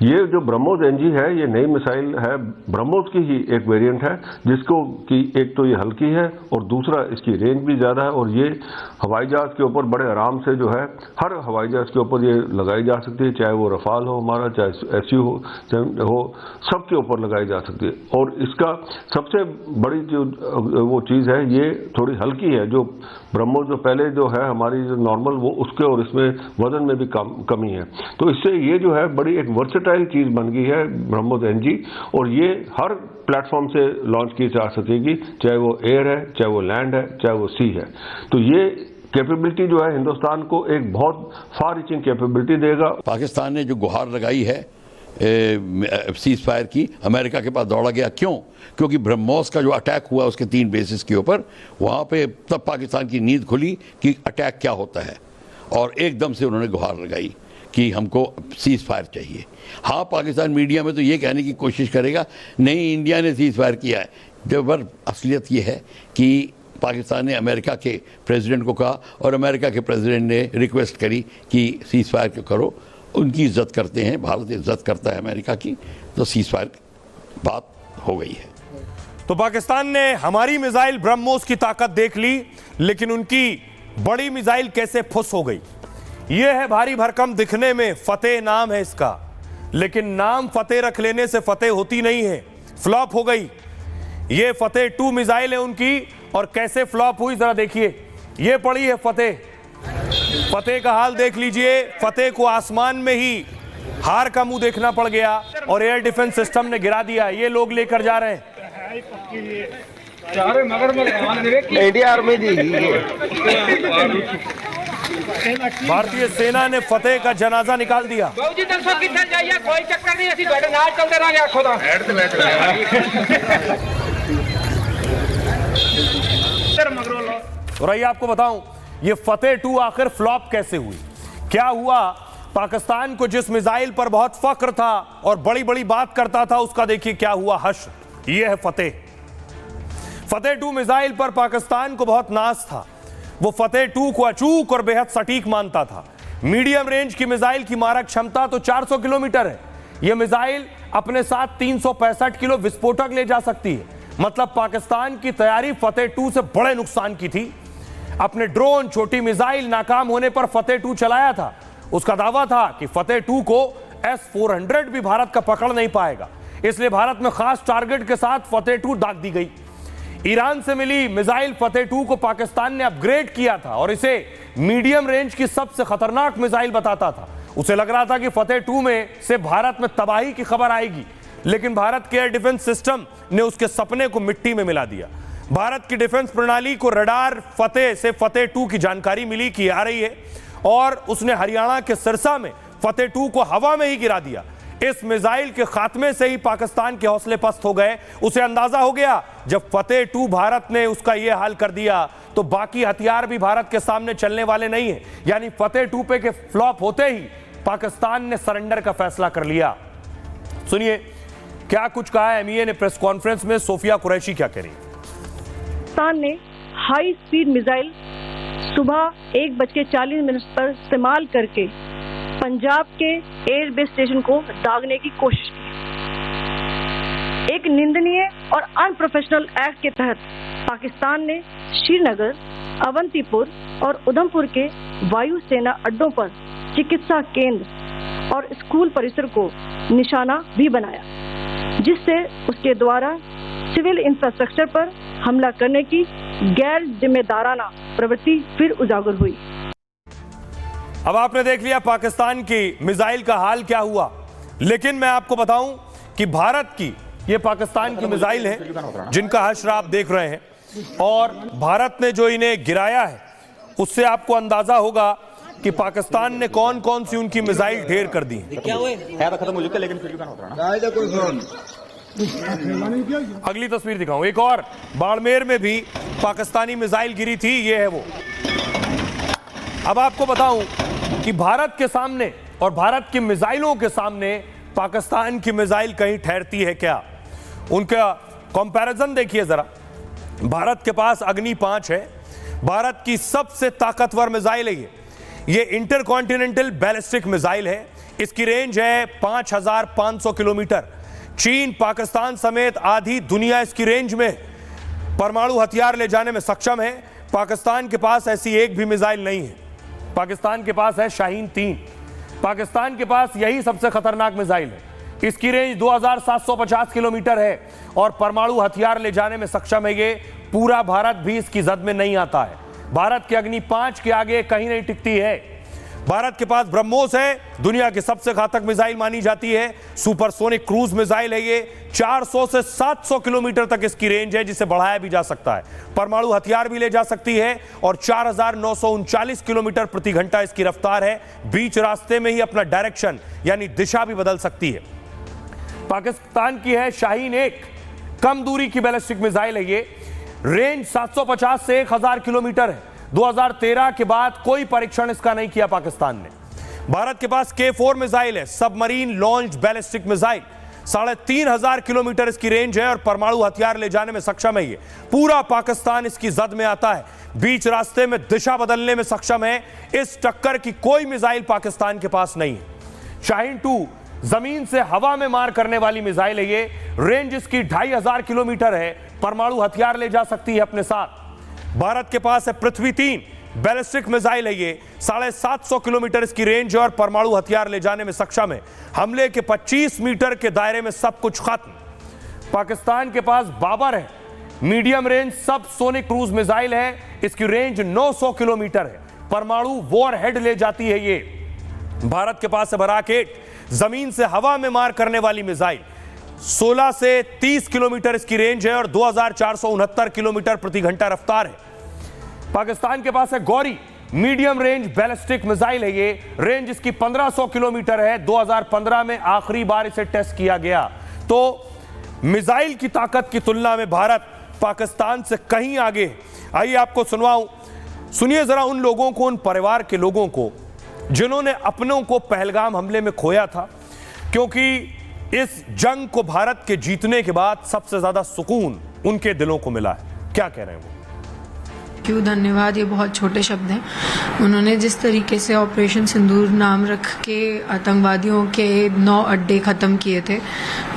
R: ये जो ब्रह्मोस एनजी है ये नई मिसाइल है, ब्रह्मोस की ही एक वेरिएंट है, जिसको कि एक तो ये हल्की है और दूसरा इसकी रेंज भी ज़्यादा है और ये हवाई जहाज़ के ऊपर बड़े आराम से जो है हर हवाई जहाज़ के ऊपर ये लगाई जा सकती है, चाहे वो रफाल हो हमारा, चाहे SU हो, सबके ऊपर लगाई जा सकती है। और इसका सबसे बड़ी जो वो चीज़ है ये थोड़ी हल्की है। जो ब्रह्मोस जो पहले जो है हमारी जो नॉर्मल वो उसके और इसमें वजन में भी कमी है, तो इससे ये जो है बड़ी एक वर्सेटाइल चीज़ बन गई है ब्रह्मोस एनजी, और ये हर प्लेटफॉर्म से लॉन्च की जा सकेगी, चाहे वो एयर है, चाहे वो लैंड है, चाहे वो सी है। तो ये कैपेबिलिटी जो है हिंदुस्तान को एक बहुत फार रीचिंग कैपेबिलिटी देगा।
S: पाकिस्तान ने जो गुहार लगाई है सीज फायर की, अमेरिका के पास दौड़ा गया। क्यों? क्योंकि ब्रह्मोस का जो अटैक हुआ उसके 3 बेसिस के ऊपर, वहाँ पे तब पाकिस्तान की नींद खुली कि अटैक क्या होता है, और एकदम से उन्होंने गुहार लगाई कि हमको सीज फायर चाहिए। हाँ, पाकिस्तान मीडिया में तो ये कहने की कोशिश करेगा नहीं इंडिया ने सीज फायर किया है, जबर असलियत ये है कि पाकिस्तान ने अमेरिका के प्रेसिडेंट को कहा और अमेरिका के प्रेसिडेंट ने रिक्वेस्ट करी कि सीज फायर करो। उनकी इज्जत करते हैं, भारत इज्जत करता है अमेरिका की, तो सीज फायर बात हो गई है।
B: तो पाकिस्तान ने हमारी मिसाइल ब्रह्मोस की ताकत देख ली, लेकिन उनकी बड़ी मिसाइल कैसे फुस हो गई। यह है भारी भरकम दिखने में, फतेह नाम है इसका, लेकिन नाम फतेह रख लेने से फतेह होती नहीं है, फ्लॉप हो गई। यह फतेह 2 मिसाइल है उनकी, और कैसे फ्लॉप हुई जरा देखिए। यह पड़ी है फतेह, फतेह का हाल देख लीजिए। फतेह को आसमान में ही हार का मुंह देखना पड़ गया और एयर डिफेंस सिस्टम ने गिरा दिया। ये लोग लेकर जा रहे हैं। भारतीय सेना ने फतेह का जनाजा निकाल दिया। और आइए आपको बताऊं ये फतेह 2 आखिर फ्लॉप कैसे हुई, क्या हुआ। पाकिस्तान को जिस मिसाइल पर बहुत फख्र था और बड़ी बड़ी बात करता था, उसका देखिए क्या हुआ हश्र। ये है फतेह। फतेह 2 मिसाइल पर पाकिस्तान को बहुत नाज था। वो फतेह 2 को अचूक और बेहद सटीक मानता था। मीडियम रेंज की मिसाइल की मारक क्षमता तो 400 किलोमीटर है। यह मिसाइल अपने साथ 365 किलो विस्फोटक ले जा सकती है। मतलब पाकिस्तान की तैयारी फतेह 2 से बड़े नुकसान की थी। अपने ड्रोन, छोटी मिसाइल नाकाम होने पर फतेह 2 चलाया था। उसका दावा था कि फतेह 2 को S-400 भी भारत का पकड़ नहीं पाएगा, इसलिए भारत में खास टारगेट के साथ फतेह 2 दाग दी गई। ईरान से मिली मिसाइल फतेह 2 को पाकिस्तान ने अपग्रेड किया था और इसे मीडियम रेंज की सबसे खतरनाक मिसाइल बताता था। उसे लग रहा था कि फतेह 2 में से भारत में तबाही की खबर आएगी, लेकिन भारत के एयर डिफेंस सिस्टम ने उसके सपने को मिट्टी में मिला दिया। भारत की डिफेंस प्रणाली को रडार फतेह से फतेह 2 की जानकारी मिली कि आ रही है, और उसने हरियाणा के सिरसा में फतेह 2 को हवा में ही गिरा दिया। इस मिसाइल के खात्मे से ही पाकिस्तान के हौसले पस्त हो गए। उसे अंदाजा हो गया जब फतेह 2 भारत ने उसका यह हाल कर दिया तो बाकी हथियार भी भारत के सामने चलने वाले नहीं है। यानी फतेह 2 पे के फ्लॉप होते ही पाकिस्तान ने सरेंडर का फैसला कर लिया। सुनिए क्या कुछ कहा है एमईए ने प्रेस कॉन्फ्रेंस में। सोफिया कुरैशी क्या कह रही है।
T: पाकिस्तान ने हाई स्पीड मिसाइल सुबह 1:40 पर इस्तेमाल करके पंजाब के एयरबेस स्टेशन को दागने की कोशिश की। एक निंदनीय और अनप्रोफेशनल एक्ट के तहत पाकिस्तान ने श्रीनगर, अवंतीपुर और उधमपुर के वायुसेना अड्डों पर चिकित्सा केंद्र और स्कूल परिसर को निशाना भी बनाया, जिससे उसके द्वारा सिविल इंफ्रास्ट्रक्चर पर हमला करने की गैर जिम्मेदाराना प्रवृत्ति फिर उजागर हुई।
B: अब आपने देख लिया पाकिस्तान की मिसाइल का हाल क्या हुआ, लेकिन मैं आपको बताऊं कि भारत की ये पाकिस्तान की मिसाइल है जिनका हश्र आप देख रहे हैं, और भारत ने जो इन्हें गिराया है उससे आपको अंदाजा होगा कि पाकिस्तान ने कौन कौन सी उनकी मिसाइल ढेर कर दी है। अगली तस्वीर दिखाऊं, एक और बाड़मेर में भी पाकिस्तानी मिसाइल गिरी थी, ये है वो। अब आपको बताऊं कि भारत के सामने और भारत की मिसाइलों के सामने पाकिस्तान की मिसाइल कहीं ठहरती है क्या, उनका कंपैरिजन देखिए जरा। भारत के पास अग्नि 5 है, भारत की सबसे ताकतवर मिसाइल है ये इंटरकॉन्टिनेंटल बैलिस्टिक मिसाइल है, इसकी रेंज है 5500 किलोमीटर। चीन, पाकिस्तान समेत आधी दुनिया इसकी रेंज में परमाणु हथियार ले जाने में सक्षम है। पाकिस्तान के पास ऐसी एक भी मिसाइल नहीं है। पाकिस्तान के पास है शाहीन 3, पाकिस्तान के पास यही सबसे खतरनाक मिसाइल है। इसकी रेंज 2750 किलोमीटर है और परमाणु हथियार ले जाने में सक्षम है ये। पूरा भारत भी इसकी जद में नहीं आता है। भारत की अग्नि 5 के आगे कहीं नहीं टिकती है। भारत के पास ब्रह्मोस है, दुनिया की सबसे घातक मिसाइल मानी जाती है। सुपरसोनिक क्रूज मिसाइल है ये, 400 से 700 किलोमीटर तक इसकी रेंज है, जिसे बढ़ाया भी जा सकता है। परमाणु हथियार भी ले जा सकती है और 4939 किलोमीटर प्रति घंटा इसकी रफ्तार है। बीच रास्ते में ही अपना डायरेक्शन यानी दिशा भी बदल सकती है। पाकिस्तान की है शाहीन 1, कम दूरी की बैलिस्टिक मिसाइल है ये, रेंज 750 से 1000 किलोमीटर है। 2013 के बाद कोई परीक्षण इसका नहीं किया पाकिस्तान ने। भारत के पास K4 मिसाइल है, submarine launch ballistic missile, 3500 kilometre इसकी रेंज है और परमाणु हथियार ले जाने में सक्षम है ये। पूरा पाकिस्तान इसकी जद में आता है, बीच रास्ते में दिशा बदलने में सक्षम है। इस टक्कर की कोई मिसाइल पाकिस्तान के पास नहीं है। शाहीन 2 जमीन से हवा में मार करने वाली मिसाइल है ये, रेंज इसकी 2500 किलोमीटर है, परमाणु हथियार ले जा सकती है अपने साथ। भारत के पास है पृथ्वी 3 बैलिस्टिक मिसाइल है ये, 750 किलोमीटर इसकी रेंज है और परमाणु हथियार ले जाने में सक्षम है। हमले के 25 मीटर के दायरे में सब कुछ खत्म। पाकिस्तान के पास बाबर है, मीडियम रेंज सब सोनिक क्रूज मिसाइल है, इसकी रेंज 900 किलोमीटर है, परमाणु वॉर हेड ले जाती है ये। भारत के पास है बराक 8, जमीन से हवा में मार करने वाली मिसाइल, 16 से 30 किलोमीटर इसकी रेंज है और 2469 किलोमीटर प्रति घंटा रफ्तार है। पाकिस्तान के पास है Gauri, medium range ballistic missile है ये, रेंज इसकी 1500 किलोमीटर है। 2015 में आखिरी बार इसे टेस्ट किया गया। तो मिसाइल की ताकत की तुलना में भारत पाकिस्तान से कहीं आगे। आइए आपको सुनवाऊं, सुनिए जरा उन लोगों को, उन परिवार के लोगों को जिन्होंने अपनों को पहलगाम हमले में खोया था, क्योंकि इस जंग को भारत के जीतने के बाद सबसे ज्यादा सुकून उनके दिलों को मिला है। क्या कह रहे हैं वो?
U: क्यों धन्यवाद, ये बहुत छोटे शब्द हैं। उन्होंने जिस तरीके से ऑपरेशन सिंदूर नाम रख के आतंकवादियों के 9 अड्डे ख़त्म किए थे,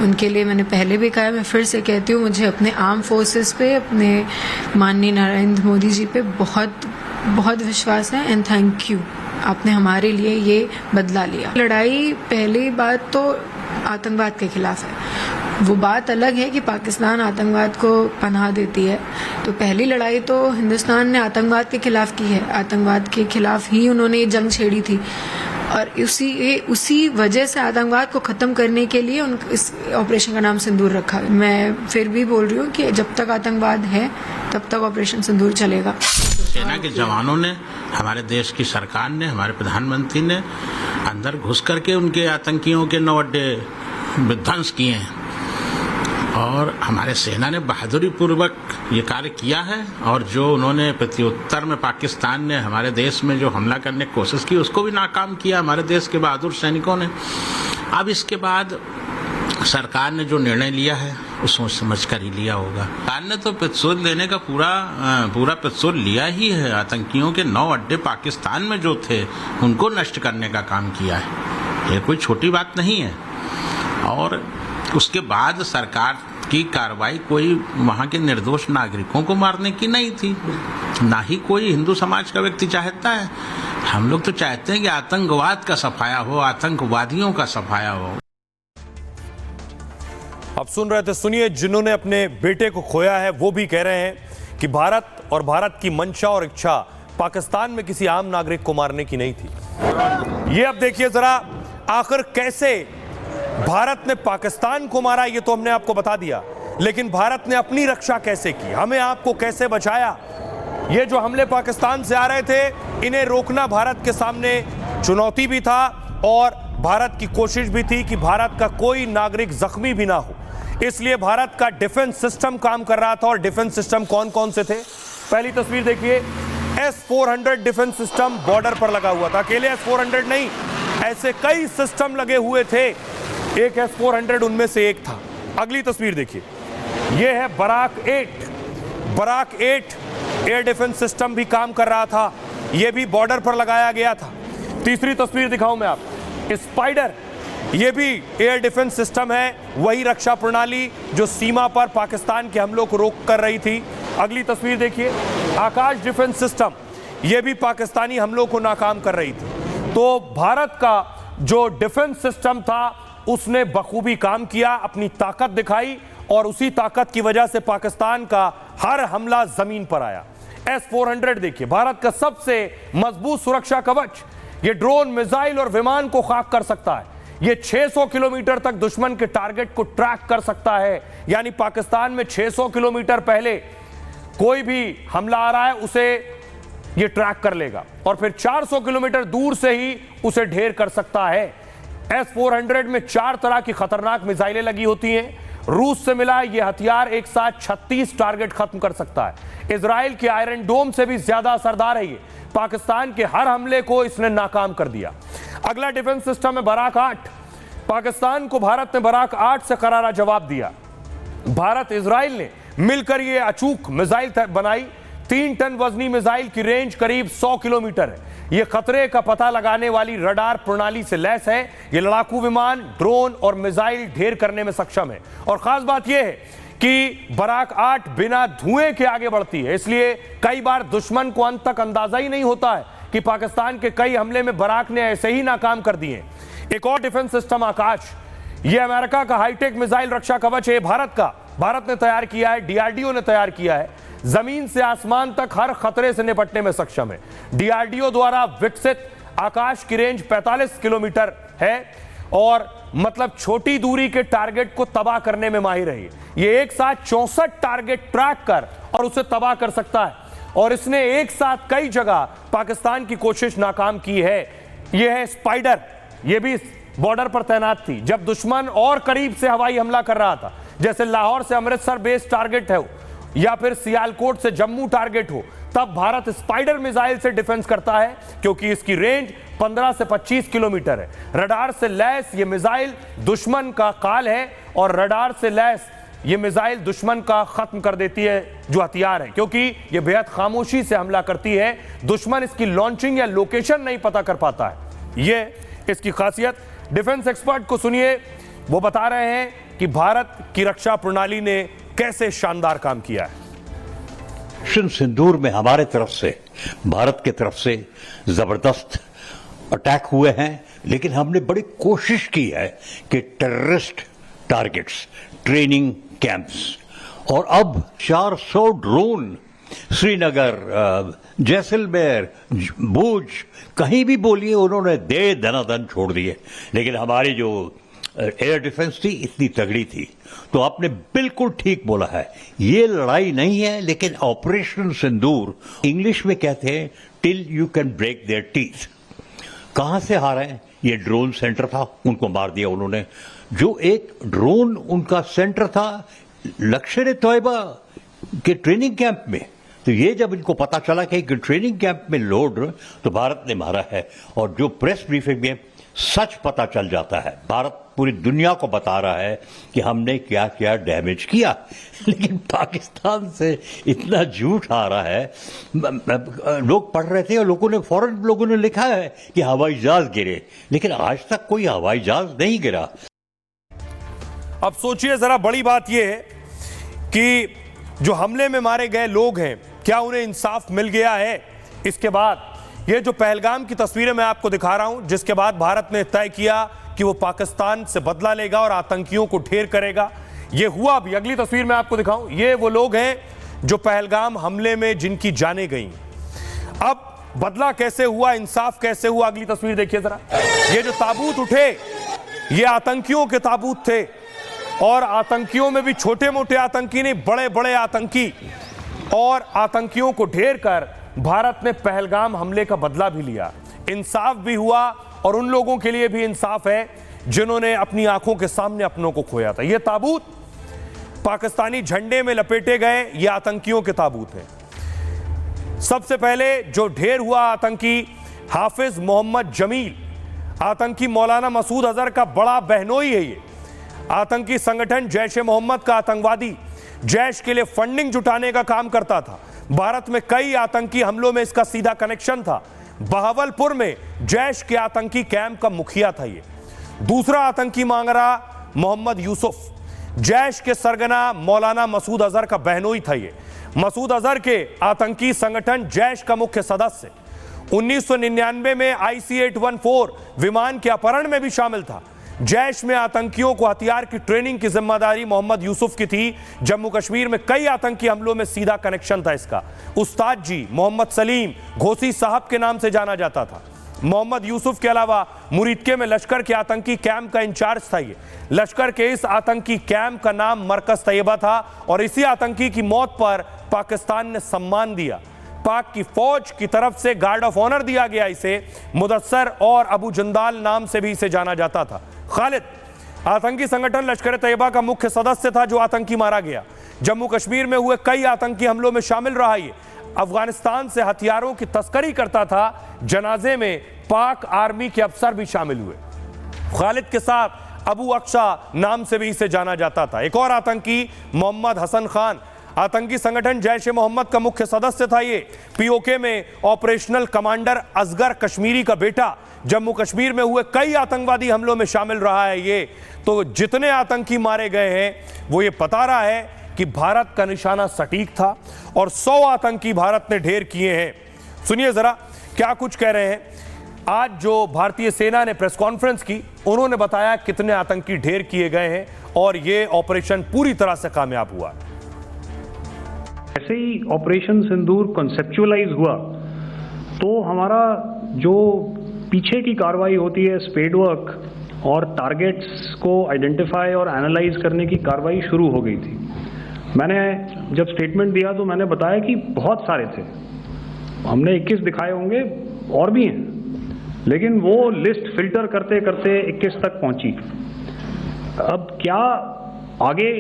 U: उनके लिए मैंने पहले भी कहा, मैं फिर से कहती हूँ, मुझे अपने आर्म फोर्सेस पे, अपने माननीय नरेंद्र मोदी जी पे बहुत बहुत विश्वास है। एंड थैंक यू, आपने हमारे लिए ये बदला लिया। लड़ाई पहली बात तो आतंकवाद के खिलाफ है। वो बात अलग है कि पाकिस्तान आतंकवाद को पनाह देती है, तो पहली लड़ाई तो हिंदुस्तान ने आतंकवाद के खिलाफ की है। आतंकवाद के खिलाफ ही उन्होंने ये जंग छेड़ी थी और उसी वजह से आतंकवाद को ख़त्म करने के लिए इस ऑपरेशन का नाम सिंदूर रखा है। मैं फिर भी बोल रही हूँ कि जब तक आतंकवाद है तब तक ऑपरेशन सिंदूर चलेगा।
V: सेना के जवानों ने, हमारे देश की सरकार ने, हमारे प्रधानमंत्री ने अंदर घुस करके उनके आतंकियों के 9 अड्डे विध्वंस किए हैं और हमारे सेना ने बहादुरी पूर्वक ये कार्य किया है। और जो उन्होंने प्रत्युत्तर में पाकिस्तान ने हमारे देश में जो हमला करने की कोशिश की, उसको भी नाकाम किया हमारे देश के बहादुर सैनिकों ने। अब इसके बाद सरकार ने जो निर्णय लिया है वो सोच समझ कर ही लिया होगा। सरकार ने तो प्रतिशोध लेने का पूरा प्रतिशोध लिया ही है। आतंकियों के 9 अड्डे पाकिस्तान में जो थे उनको नष्ट करने का काम किया है, ये कोई छोटी बात नहीं है। और उसके बाद सरकार की कार्रवाई कोई वहां के निर्दोष नागरिकों को मारने की नहीं थी, ना ही कोई हिंदू समाज का व्यक्ति चाहता है। हम लोग तो चाहते हैं कि आतंकवाद का सफाया हो, आतंकवादियों का सफाया हो।
B: अब सुन रहे थे, सुनिए, जिन्होंने अपने बेटे को खोया है वो भी कह रहे हैं कि भारत और भारत की मंशा और इच्छा पाकिस्तान में किसी आम नागरिक को मारने की नहीं थी। ये अब देखिए जरा, आखिर कैसे भारत ने पाकिस्तान को मारा ये तो हमने आपको बता दिया, लेकिन भारत ने अपनी रक्षा कैसे की, हमें आपको कैसे बचाया। ये जो हमले पाकिस्तान से आ रहे थे, इन्हें रोकना भारत के सामने चुनौती भी था और भारत की कोशिश भी थी कि भारत का कोई नागरिक जख्मी भी ना हो। इसलिए भारत का डिफेंस सिस्टम काम कर रहा था। और डिफेंस सिस्टम कौन कौन से थे? पहली तस्वीर देखिए, S-400 डिफेंस सिस्टम बॉर्डर पर लगा हुआ था। अकेले S-400 नहीं, ऐसे कई सिस्टम लगे हुए थे। एक S-400 उनमें से एक था। अगली तस्वीर देखिए, यह है Barak 8। Barak 8 air defence system भी काम कर रहा था, यह भी बॉर्डर पर लगाया गया था। तीसरी तस्वीर दिखाऊं मैं आपको, स्पाइडर, यह भी एयर डिफेंस सिस्टम है, वही रक्षा प्रणाली जो सीमा पर पाकिस्तान के हमलों को रोक कर रही थी। अगली तस्वीर देखिए, आकाश डिफेंस सिस्टम, यह भी पाकिस्तानी हमलों को नाकाम कर रही थी। तो भारत का जो डिफेंस सिस्टम था उसने बखूबी काम किया, अपनी ताकत दिखाई और उसी ताकत की वजह से पाकिस्तान का हर हमला जमीन पर आया। S-400 देखिए, भारत का सबसे मजबूत सुरक्षा कवच, ये ड्रोन, मिसाइल और विमान को खाक कर सकता है। ये 600 किलोमीटर तक दुश्मन के टारगेट को ट्रैक कर सकता है। यानी पाकिस्तान में 600 किलोमीटर पहले कोई भी हमला आ रहा है उसे ये ट्रैक कर लेगा और फिर 400 किलोमीटर दूर से ही उसे ढेर कर सकता है। S-400 में 4 तरह की खतरनाक मिसाइलें लगी होती हैं। रूस से मिला ये हथियार एक साथ 36 टारगेट खत्म कर सकता है। इजराइल के आयरन डोम से भी ज्यादा असरदार है ये। पाकिस्तान के हर हमले को इसने नाकाम कर दिया। अगला डिफेंस सिस्टम है बराक 8। पाकिस्तान को भारत ने बराक 8 से करारा जवाब दिया। भारत इजराइल ने मिलकर ये अचूक मिसाइल बनाई। 3 टन वजनी मिसाइल की रेंज करीब 100 किलोमीटर है। यह खतरे का पता लगाने वाली रडार प्रणाली से लैस है। यह लड़ाकू विमान, ड्रोन और मिसाइल ढेर करने में सक्षम है। और खास बात यह है कि बराक 8 बिना धुएं के आगे बढ़ती है, इसलिए कई बार दुश्मन को अंत तक अंदाजा ही नहीं होता है कि पाकिस्तान के कई हमले में बराक ने ऐसे ही नाकाम कर दिए। एक और डिफेंस सिस्टम आकाश, यह अमेरिका का हाईटेक मिसाइल रक्षा कवच है। भारत ने तैयार किया है, DRDO ने तैयार किया है। जमीन से आसमान तक हर खतरे से निपटने में सक्षम है। DRDO द्वारा विकसित आकाश की रेंज 45 किलोमीटर है और मतलब छोटी दूरी के टारगेट को तबाह करने में माहिर है। ये एक साथ 64 टारगेट ट्रैक कर और उसे तबाह कर सकता है और इसने एक साथ कई जगह पाकिस्तान की कोशिश नाकाम की है। यह है स्पाइडर, यह भी बॉर्डर पर तैनात थी जब दुश्मन और करीब से हवाई हमला कर रहा था, जैसे लाहौर से अमृतसर बेस टारगेट है या फिर सियालकोट से जम्मू टारगेट हो, तब भारत स्पाइडर मिसाइल से डिफेंस करता है क्योंकि इसकी रेंज 15 से 25 किलोमीटर है। रडार से लैस ये मिसाइल दुश्मन का काल है और रडार से लैस ये मिसाइल दुश्मन का खत्म कर देती है जो हथियार है, क्योंकि ये बेहद खामोशी से हमला करती है। दुश्मन इसकी लॉन्चिंग या लोकेशन नहीं पता कर पाता है, ये इसकी खासियत। डिफेंस एक्सपर्ट को सुनिए, वो बता रहे हैं कि भारत की रक्षा प्रणाली ने कैसे शानदार काम किया है।
A: ऑपरेशन सिंदूर में हमारे तरफ से, भारत की तरफ से जबरदस्त अटैक हुए हैं, लेकिन हमने बड़ी कोशिश की है कि टेररिस्ट टारगेट्स, ट्रेनिंग कैंप्स और अब 400 ड्रोन श्रीनगर, जैसलमेर, भूज, कहीं भी बोलिए उन्होंने दे दनादन छोड़ दिए। लेकिन हमारी जो एयर डिफेंस थी इतनी तगड़ी थी। तो आपने बिल्कुल ठीक बोला है, ये लड़ाई नहीं है, लेकिन ऑपरेशन सिंदूर इंग्लिश में कहते हैं till you can break their teeth. कहां से हारे हैं? ये ड्रोन सेंटर था, उनको मार दिया उन्होंने। जो एक ड्रोन उनका सेंटर था लश्कर-ए-तोयबा के ट्रेनिंग कैंप में, तो ये जब इनको पता चला कि ट्रेनिंग कैंप में लोड, तो भारत ने मारा है। और जो प्रेस ब्रीफिंग में सच पता चल जाता है, भारत पूरी दुनिया को बता रहा है कि हमने क्या क्या डैमेज किया। लेकिन पाकिस्तान से इतना झूठ आ रहा है। लोग पढ़ रहे थे और फौरन लोगों ने लिखा है कि हवाई जहाज गिरे, लेकिन आज तक कोई हवाई जहाज नहीं गिरा।
B: अब सोचिए जरा, बड़ी बात यह है कि जो हमले में मारे गए लोग हैं क्या उन्हें इंसाफ मिल गया है। इसके बाद ये जो पहलगाम की तस्वीरें मैं आपको दिखा रहा हूं, जिसके बाद भारत ने तय किया कि वो पाकिस्तान से बदला लेगा और आतंकियों को ढेर करेगा। ये हुआ भी। अगली तस्वीर मैं आपको दिखाऊं, ये वो लोग हैं जो पहलगाम हमले में जिनकी जानें गई। अब बदला कैसे हुआ, इंसाफ कैसे हुआ, अगली तस्वीर देखिए जरा। ये जो ताबूत उठे ये आतंकियों के ताबूत थे, और आतंकियों में भी छोटे मोटे आतंकी नहीं, बड़े बड़े आतंकी। और आतंकियों को ढेर कर भारत ने पहलगाम हमले का बदला भी लिया। इंसाफ भी हुआ, और उन लोगों के लिए भी इंसाफ है जिन्होंने अपनी आंखों के सामने अपनों को खोया था। ये ताबूत पाकिस्तानी झंडे में लपेटे गए, ये आतंकियों के ताबूत हैं। सबसे पहले जो ढेर हुआ आतंकी हाफिज मोहम्मद जमील, आतंकी मौलाना मसूद अजहर का बड़ा बहनोई है। ये आतंकी संगठन जैश ए मोहम्मद का आतंकवादी, जैश के लिए फंडिंग जुटाने का काम करता था। भारत में कई आतंकी हमलों में इसका सीधा कनेक्शन था। बहावलपुर में जैश के आतंकी कैंप का मुखिया था ये। दूसरा आतंकी मांगरा मोहम्मद यूसुफ, जैश के सरगना मौलाना मसूद अजहर का बहनोई था ये। मसूद अजहर के आतंकी संगठन जैश का मुख्य सदस्य 1999 में IC-814 विमान के अपहरण में भी शामिल था। जैश में आतंकियों को हथियार की ट्रेनिंग की जिम्मेदारी मोहम्मद यूसुफ की थी। जम्मू कश्मीर में कई आतंकी हमलों में सीधा कनेक्शन था इसका। उस्ताद जी मोहम्मद सलीम घोसी साहब के नाम से जाना जाता था। मोहम्मद यूसुफ के अलावा मुरीदके में लश्कर के आतंकी कैंप का इंचार्ज था ये। लश्कर के इस आतंकी कैंप का नाम मरकज तैयबा था, और इसी आतंकी की मौत पर पाकिस्तान ने सम्मान दिया। पाक की फौज की तरफ से गार्ड ऑफ ऑनर दिया गया इसे। मुदस्सर और अबू जंदाल नाम से भी इसे जाना जाता था। खालिद आतंकी संगठन लश्कर तैयबा का मुख्य सदस्य था जो आतंकी मारा गया। जम्मू कश्मीर में हुए कई आतंकी हमलों में शामिल रहा ये। अफगानिस्तान से हथियारों की तस्करी करता था। जनाजे में पाक आर्मी के अफसर भी शामिल हुए। खालिद के साथ अबू अक्शा नाम से भी इसे जाना जाता था। एक और आतंकी मोहम्मद हसन खान, आतंकी संगठन जैश ए मोहम्मद का मुख्य सदस्य था ये। पीओके में ऑपरेशनल कमांडर असगर कश्मीरी का बेटा। जम्मू कश्मीर में हुए कई आतंकवादी हमलों में शामिल रहा है ये। तो जितने आतंकी मारे गए हैं वो ये बता रहा है कि भारत का निशाना सटीक था, और 100 आतंकी भारत ने ढेर किए हैं। सुनिए जरा क्या कुछ कह रहे हैं। आज जो भारतीय सेना ने प्रेस कॉन्फ्रेंस की, उन्होंने बताया कितने आतंकी ढेर किए गए हैं, और ये ऑपरेशन पूरी तरह से कामयाब हुआ।
D: ऐसे ही ऑपरेशन सिंदूर कॉन्सेप्चुअलाइज हुआ तो हमारा जो पीछे की कार्रवाई होती है, स्पेड वर्क और टारगेट्स को आइडेंटिफाई और एनालाइज करने की कार्रवाई शुरू हो गई थी। मैंने जब स्टेटमेंट दिया तो मैंने बताया कि बहुत सारे थे, हमने 21 दिखाए होंगे, और भी हैं, लेकिन वो लिस्ट फिल्टर करते करते 21 तक पहुंची। अब क्या आगे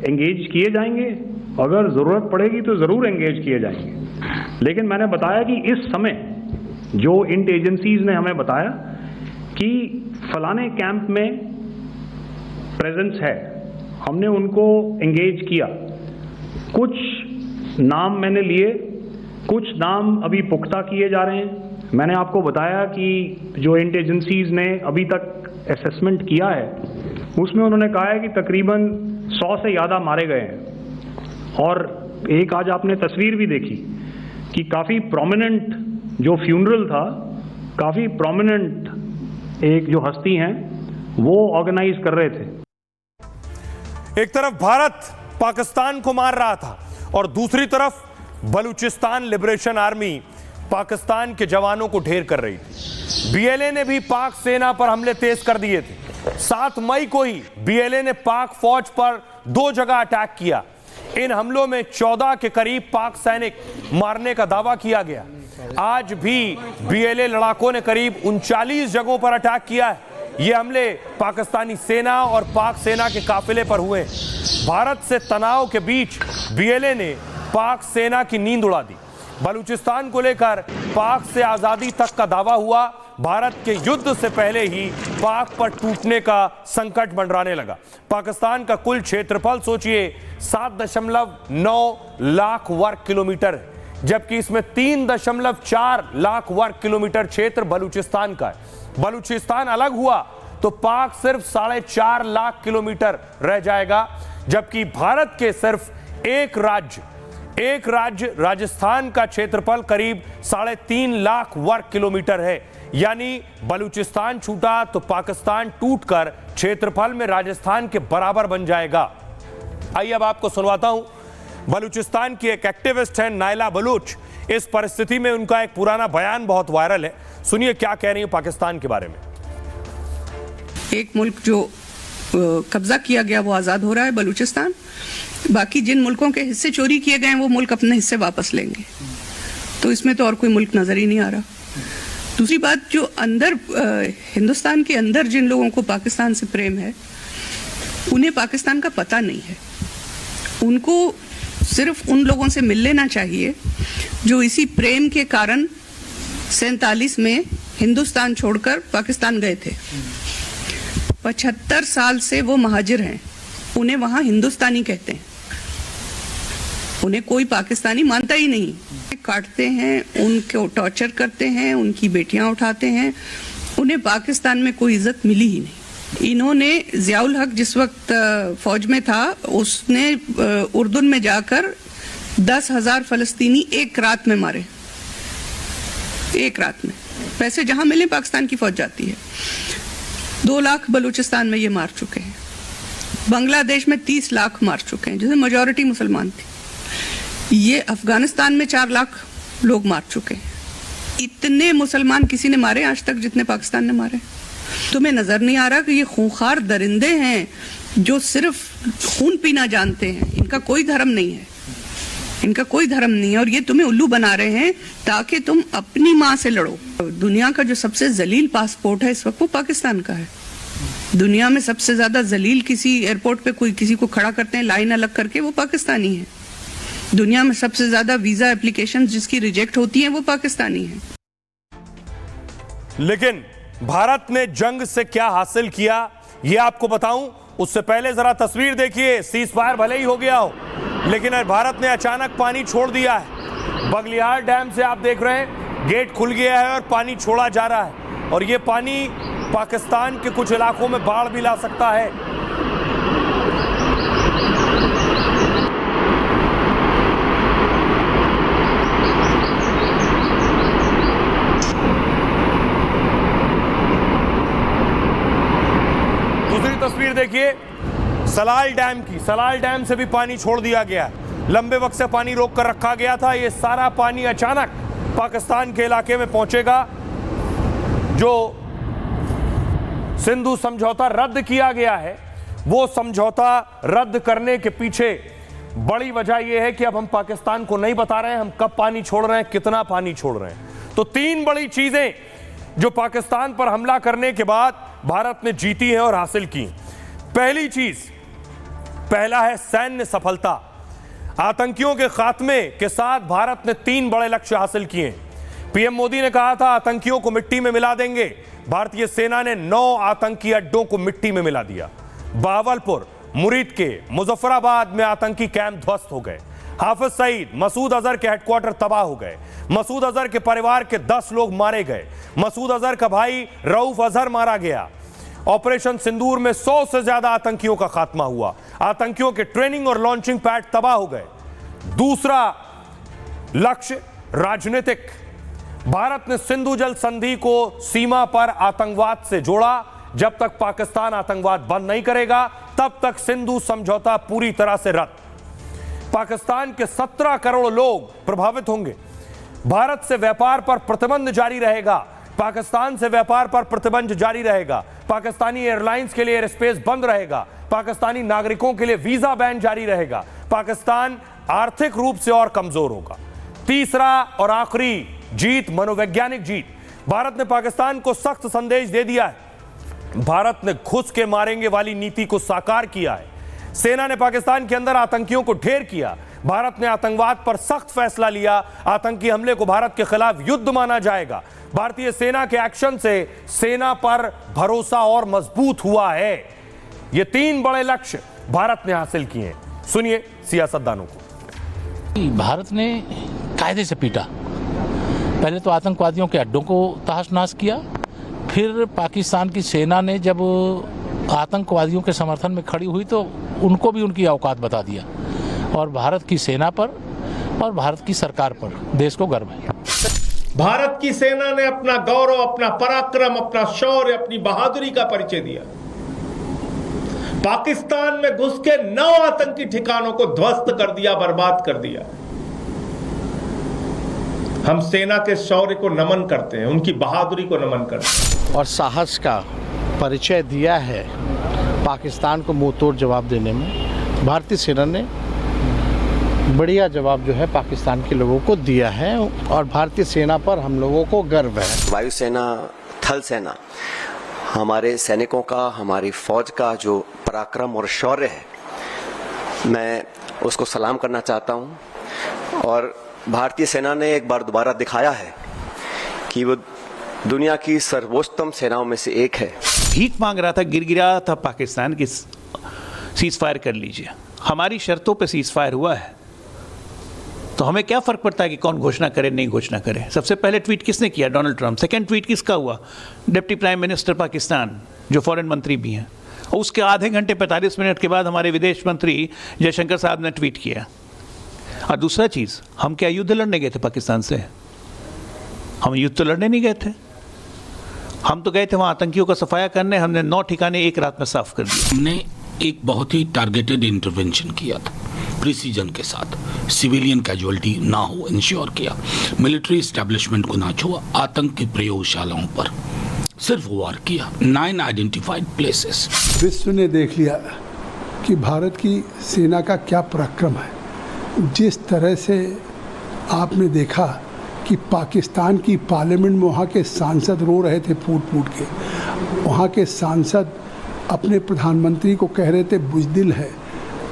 D: एंगेज किए जाएंगे? अगर ज़रूरत पड़ेगी तो ज़रूर एंगेज किए जाएंगे। लेकिन मैंने बताया कि इस समय जो इंट एजेंसीज ने हमें बताया कि फलाने कैंप में प्रेजेंस है, हमने उनको एंगेज किया। कुछ नाम मैंने लिए, कुछ नाम अभी पुख्ता किए जा रहे हैं। मैंने आपको बताया कि जो इंट एजेंसीज ने अभी तक असेसमेंट किया है उसमें उन्होंने कहा है कि तकरीबन 100 से ज़्यादा मारे गए हैं। और एक आज आपने तस्वीर भी देखी कि काफ़ी प्रोमिनेंट जो फ्यूनरल था, काफ़ी प्रोमिनेंट एक जो हस्ती हैं वो ऑर्गेनाइज कर रहे थे।
B: एक तरफ भारत पाकिस्तान को मार रहा था, और दूसरी तरफ बलूचिस्तान लिबरेशन आर्मी पाकिस्तान के जवानों को ढेर कर रही थी। बीएलए ने भी पाक सेना पर हमले तेज कर दिए थे। 7 मई को ही बीएलए ने पाक फौज पर 2 जगह अटैक किया। इन हमलों में 14 के करीब पाक सैनिक मारने का दावा किया गया। आज भी बीएलए लड़ाकों ने करीब 39 जगहों पर अटैक किया है। ये हमले पाकिस्तानी सेना और पाक सेना के काफिले पर हुए। भारत से तनाव के बीच बीएलए ने पाक सेना की नींद उड़ा दी। बलूचिस्तान को लेकर पाक से आजादी तक का दावा हुआ। भारत के युद्ध से पहले ही पाक पर टूटने का संकट मंडराने लगा। पाकिस्तान का कुल क्षेत्रफल सोचिए 7.9 लाख वर्ग किलोमीटर है, जबकि इसमें 3.4 लाख वर्ग किलोमीटर क्षेत्र बलूचिस्तान का है। बलूचिस्तान अलग हुआ तो पाक सिर्फ 4.5 लाख किलोमीटर रह जाएगा, जबकि भारत के सिर्फ एक राज्य राजस्थान का क्षेत्रफल करीब 3.5 लाख वर्ग किलोमीटर है, यानी बलूचिस्तान छूटा तो पाकिस्तान टूटकर क्षेत्रफल में राजस्थान के बराबर बन जाएगा। आइए अब आपको सुनवाता हूं, बलूचिस्तान की एक एक्टिविस्ट है नायला बलूच। इस परिस्थिति में उनका एक पुराना बयान बहुत वायरल है, सुनिए क्या कह रही है पाकिस्तान के बारे में।
E: एक मुल्क जो कब्जा किया गया वो आज़ाद हो रहा है, बलूचिस्तान। बाकी जिन मुल्कों के हिस्से चोरी किए गए हैं वो मुल्क अपने हिस्से वापस लेंगे, तो इसमें तो और कोई मुल्क नजर ही नहीं आ रहा। दूसरी बात, जो अंदर हिंदुस्तान के अंदर जिन लोगों को पाकिस्तान से प्रेम है उन्हें पाकिस्तान का पता नहीं है। उनको सिर्फ उन लोगों से मिल लेना चाहिए जो इसी प्रेम के कारण 47 में हिंदुस्तान छोड़कर पाकिस्तान गए थे। 75 साल से वो महाजिर हैं, उन्हें वहां हिंदुस्तानी कहते हैं, उन्हें कोई पाकिस्तानी मानता ही नहीं। काटते हैं, उनको टॉर्चर करते हैं, उनकी बेटियां उठाते हैं, उन्हें पाकिस्तान में कोई इज्जत मिली ही नहीं। इन्होंने जियाउल हक जिस वक्त फौज में था, उसने उर्दुन में जाकर 10,000 फलस्तीनी एक रात में मारे, एक रात में। पैसे जहां मिले पाकिस्तान की फौज जाती है। 2 लाख बलूचिस्तान में ये मार चुके हैं। बांग्लादेश में 30 लाख मार चुके हैं, जिसमें मेजॉरिटी मुसलमान थी। ये अफगानिस्तान में 4 लाख लोग मार चुके हैं। इतने मुसलमान किसी ने मारे आज तक जितने पाकिस्तान ने मारे? तुम्हें नजर नहीं आ रहा कि ये खूंखार दरिंदे हैं जो सिर्फ खून पीना जानते हैं, इनका कोई धर्म नहीं है, इनका कोई धर्म नहीं है, और ये तुम्हें उल्लू बना रहे हैं ताकि तुम अपनी माँ से लड़ो। दुनिया का जो सबसे जलील पासपोर्ट है इस वक्त वो पाकिस्तान का है। दुनिया में सबसे ज्यादा जलील किसी एयरपोर्ट पे कोई किसी को खड़ा करते हैं लाइन अलग करके, वो पाकिस्तानी है। दुनिया में सबसे ज्यादा वीजा एप्लीकेशन जिसकी रिजेक्ट होती है वो पाकिस्तानी है।
B: लेकिन भारत ने जंग से क्या हासिल किया ये आपको बताऊं, उससे पहले जरा तस्वीर देखिए। सीज फायर भले ही हो गया हो, लेकिन भारत ने अचानक पानी छोड़ दिया है। बगलियार डैम से आप देख रहे हैं गेट खुल गया है और पानी छोड़ा जा रहा है, और ये पानी पाकिस्तान के कुछ इलाकों में बाढ़ भी ला सकता है। दूसरी तस्वीर देखिए सलाल डैम की। सलाल डैम से भी पानी छोड़ दिया गया, लंबे वक्त से पानी रोक कर रखा गया था। ये सारा पानी अचानक पाकिस्तान के इलाके में पहुंचेगा। जो सिंधु समझौता रद्द किया गया है, वो समझौता रद्द करने के पीछे बड़ी वजह यह है कि अब हम पाकिस्तान को नहीं बता रहे हैं हम कब पानी छोड़ रहे हैं, कितना पानी छोड़ रहे हैं। तो 3 बड़ी चीजें जो पाकिस्तान पर हमला करने के बाद भारत ने जीती है और हासिल की। पहली चीज, पहला है सैन्य सफलता। आतंकियों के खात्मे के साथ भारत ने 3 बड़े लक्ष्य हासिल किए। पीएम मोदी ने कहा था आतंकियों को मिट्टी में मिला देंगे। भारतीय सेना ने 9 आतंकी अड्डों को मिट्टी में मिला दिया। बावलपुर, मुरीद के, मुजफ्फराबाद में आतंकी कैंप ध्वस्त हो गए। हाफिज सईद, मसूद अजहर के हेडक्वार्टर तबाह हो गए। मसूद अजहर के परिवार के 10 लोग मारे गए। मसूद अजहर का भाई रऊफ अजहर मारा गया। ऑपरेशन सिंदूर में 100 से ज्यादा आतंकियों का खात्मा हुआ। आतंकियों के ट्रेनिंग और लॉन्चिंग पैड तबाह हो गए। दूसरा लक्ष्य राजनीतिक। भारत ने सिंधु जल संधि को सीमा पर आतंकवाद से जोड़ा। जब तक पाकिस्तान आतंकवाद बंद नहीं करेगा तब तक सिंधु समझौता पूरी तरह से रद्द। पाकिस्तान के 17 करोड़ लोग प्रभावित होंगे। भारत से व्यापार पर प्रतिबंध जारी रहेगा। पाकिस्तान से व्यापार पर प्रतिबंध जारी रहेगा। पाकिस्तानी एयरलाइंस के लिए एयर स्पेस बंद रहेगा। पाकिस्तानी नागरिकों के लिए वीजा बैन जारी रहेगा। पाकिस्तान आर्थिक रूप से और कमजोर होगा। तीसरा और आखिरी जीत, मनोवैज्ञानिक जीत। भारत ने पाकिस्तान को सख्त संदेश दे दिया है। भारत ने घुस के मारेंगे वाली नीति को साकार किया है। सेना ने पाकिस्तान के अंदर आतंकियों को ढेर किया। भारत ने आतंकवाद पर सख्त फैसला लिया। आतंकी हमले को भारत के खिलाफ युद्ध माना जाएगा। भारतीय सेना के एक्शन से सेना पर भरोसा और मजबूत हुआ है। ये 3 बड़े लक्ष्य भारत ने हासिल किए। सुनिए सियासतदानों को।
F: भारत ने कायदे से पीटा। पहले तो आतंकवादियों के अड्डों को तहस-नहस किया, फिर पाकिस्तान की सेना ने जब आतंकवादियों के समर्थन में खड़ी हुई तो उनको भी उनकी औकात बता दिया। और भारत की सेना पर और भारत की सरकार पर देश को गर्व है।
B: भारत की सेना ने अपना गौरव, अपना पराक्रम, अपना शौर्य, अपनी बहादुरी का परिचय दिया। पाकिस्तान में घुस के 9 आतंकी ठिकानों को ध्वस्त कर दिया, बर्बाद कर दिया। हम सेना के शौर्य को नमन करते हैं, उनकी बहादुरी को नमन करते हैं
C: और साहस का परिचय दिया है पाकिस्तान को मुंह तोड़ जवाब देने में। भारतीय सेना ने बढ़िया जवाब जो है पाकिस्तान के लोगों को दिया है और भारतीय सेना पर हम लोगों को गर्व है।
H: वायुसेना, थल सेना, हमारे सैनिकों का, हमारी फौज का जो पराक्रम और शौर्य है, मैं उसको सलाम करना चाहता हूं। और भारतीय सेना ने एक बार दोबारा दिखाया है कि वो दुनिया की सर्वोत्तम सेनाओं में से एक है।
W: भीख मांग रहा था, गिरगिरा था पाकिस्तान की सीज फायर कर लीजिए। हमारी शर्तों पे सीज फायर हुआ है, तो हमें क्या फर्क पड़ता है कि कौन घोषणा करे नहीं घोषणा करे। सबसे पहले ट्वीट किसने किया? Donald Trump. सेकंड ट्वीट किसका हुआ? डिप्टी प्राइम मिनिस्टर पाकिस्तान, जो फॉरेन मंत्री भी हैं। और उसके आधे घंटे 45 मिनट के बाद हमारे विदेश मंत्री जयशंकर साहब ने ट्वीट किया। और दूसरा चीज़, हम क्या युद्ध लड़ने गए थे पाकिस्तान से? हम युद्ध तो लड़ने नहीं गए थे। हम तो गए थे वहाँ आतंकियों का सफाया करने। हमने 9 ठिकाने एक रात में साफ कर दिए।
V: हमने एक बहुत ही टारगेटेड इंटरवेंशन किया था, प्रिसीजन के साथ, सिविलियन कैजुअलिटी ना हो इंश्योर किया, मिलिट्री एस्टेब्लिशमेंट को ना छुआ, आतंक की प्रयोगशालाओं पर सिर्फ वार किया। 9 आइडेंटिफाइड प्लेसेस।
X: विश्व ने देख लिया कि भारत की सेना का क्या पराक्रम है। जिस तरह से आपने देखा कि पाकिस्तान की पार्लियामेंट में वहाँ के सांसद रो रहे थे फूट फूट के। वहाँ के सांसद अपने प्रधानमंत्री को कह रहे थे बुज़दिल है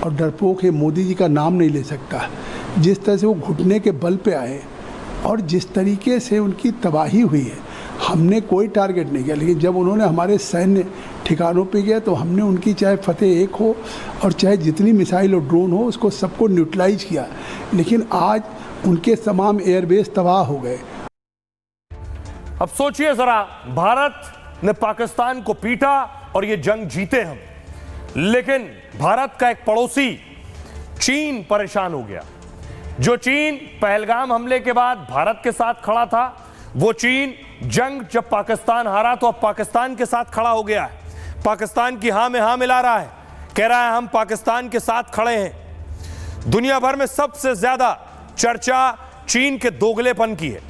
X: और डरपोक है, मोदी जी का नाम नहीं ले सकता। जिस तरह से वो घुटने के बल पे आए और जिस तरीके से उनकी तबाही हुई है, हमने कोई टारगेट नहीं किया। लेकिन जब उन्होंने हमारे सैन्य ठिकानों पे गया तो हमने उनकी चाहे फतेह 1 हो और चाहे जितनी मिसाइल और ड्रोन हो, उसको सबको न्यूट्रलाइज किया। लेकिन आज उनके तमाम एयरबेस तबाह हो गए।
B: अब सोचिए जरा, भारत ने पाकिस्तान को पीटा और ये जंग जीते हम, लेकिन भारत का एक पड़ोसी चीन परेशान हो गया। जो चीन पहलगाम हमले के बाद भारत के साथ खड़ा था, वो चीन जंग जब पाकिस्तान हारा तो अब पाकिस्तान के साथ खड़ा हो गया है। पाकिस्तान की हां में हां मिला रहा है, कह रहा है हम पाकिस्तान के साथ खड़े हैं। दुनिया भर में सबसे ज्यादा चर्चा चीन के दोगलेपन की है।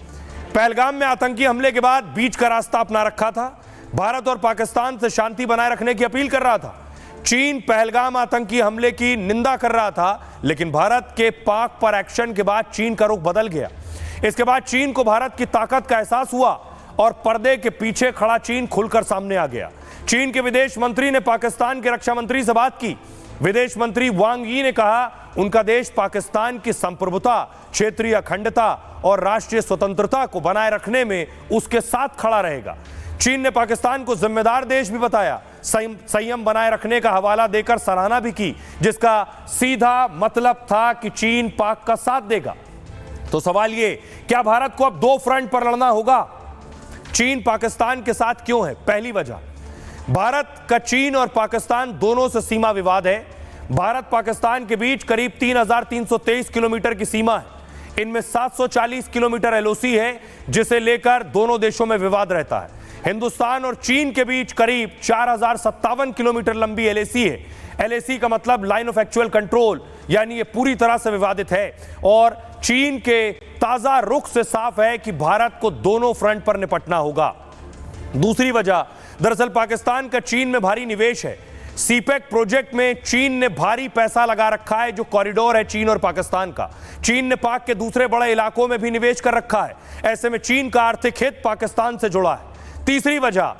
B: पहलगाम में आतंकी हमले के बाद बीच का रास्ता अपना रखा था, भारत और पाकिस्तान से शांति बनाए रखने की अपील कर रहा था। चीन पहलगाम आतंकी हमले की निंदा कर रहा था, लेकिन भारत के पाक पर एक्शन के बाद चीन का रुख बदल गया। इसके बाद चीन को भारत की ताकत का एहसास हुआ और पर्दे के पीछे खड़ा चीन खुलकर सामने आ गया। चीन के विदेश मंत्री ने पाकिस्तान के रक्षा मंत्री से बात की। विदेश मंत्री वांग यी ने कहा उनका देश पाकिस्तान की संप्रभुता, क्षेत्रीय अखंडता और राष्ट्रीय स्वतंत्रता को बनाए रखने में उसके साथ खड़ा रहेगा। चीन ने पाकिस्तान को जिम्मेदार देश भी बताया, संयम बनाए रखने का हवाला देकर सराहना भी की, जिसका सीधा मतलब था कि चीन पाक का साथ देगा। तो सवाल ये, क्या भारत को अब 2 फ्रंट पर लड़ना होगा? चीन पाकिस्तान के साथ क्यों है? पहली वजह, भारत का चीन और पाकिस्तान दोनों से सीमा विवाद है। भारत पाकिस्तान के बीच करीब 3,323 किलोमीटर की सीमा है। इनमें 740 किलोमीटर एलओसी है, जिसे लेकर दोनों देशों में विवाद रहता है। हिंदुस्तान और चीन के बीच करीब 4,057 किलोमीटर लंबी एलएसी है। एलएसी का मतलब लाइन ऑफ एक्चुअल कंट्रोल, यानी ये पूरी तरह से विवादित है। और चीन के ताजा रुख से साफ है कि भारत को दोनों फ्रंट पर निपटना होगा। दूसरी वजह, दरअसल पाकिस्तान का चीन में भारी निवेश है। सीपेक प्रोजेक्ट में चीन ने भारी पैसा लगा रखा है, जो कॉरिडोर है चीन और पाकिस्तान का। चीन ने पाक के दूसरे बड़े इलाकों में भी निवेश कर रखा है। ऐसे में चीन का आर्थिक हित पाकिस्तान से जुड़ा है। तीसरी वजह,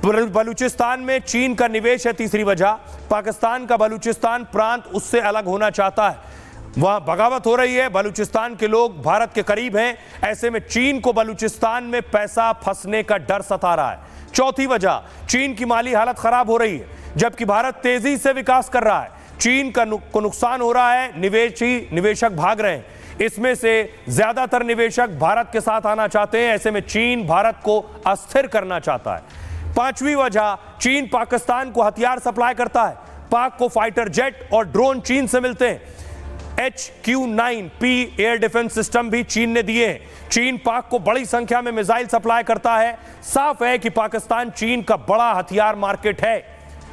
B: बलूचिस्तान में चीन का निवेश है। तीसरी वजह, पाकिस्तान का बलूचिस्तान प्रांत उससे अलग होना चाहता है। वहां बगावत हो रही है, बलूचिस्तान के लोग भारत के करीब हैं। ऐसे में चीन को बलूचिस्तान में पैसा फंसने का डर सता रहा है। चौथी वजह, चीन की माली हालत खराब हो रही है, जबकि भारत तेजी से विकास कर रहा है। चीन को नुकसान हो रहा है, निवेशक भाग रहे हैं। इसमें से ज्यादातर निवेशक भारत के साथ आना चाहते हैं। ऐसे में चीन भारत को अस्थिर करना चाहता है। पांचवी वजह, चीन पाकिस्तान को हथियार सप्लाई करता है। पाक को फाइटर जेट और ड्रोन चीन से मिलते हैं। HQ-9P एयर डिफेंस सिस्टम भी चीन ने दिए हैं। चीन पाक को बड़ी संख्या में मिसाइल सप्लाई करता है। साफ है कि पाकिस्तान चीन का बड़ा हथियार मार्केट है।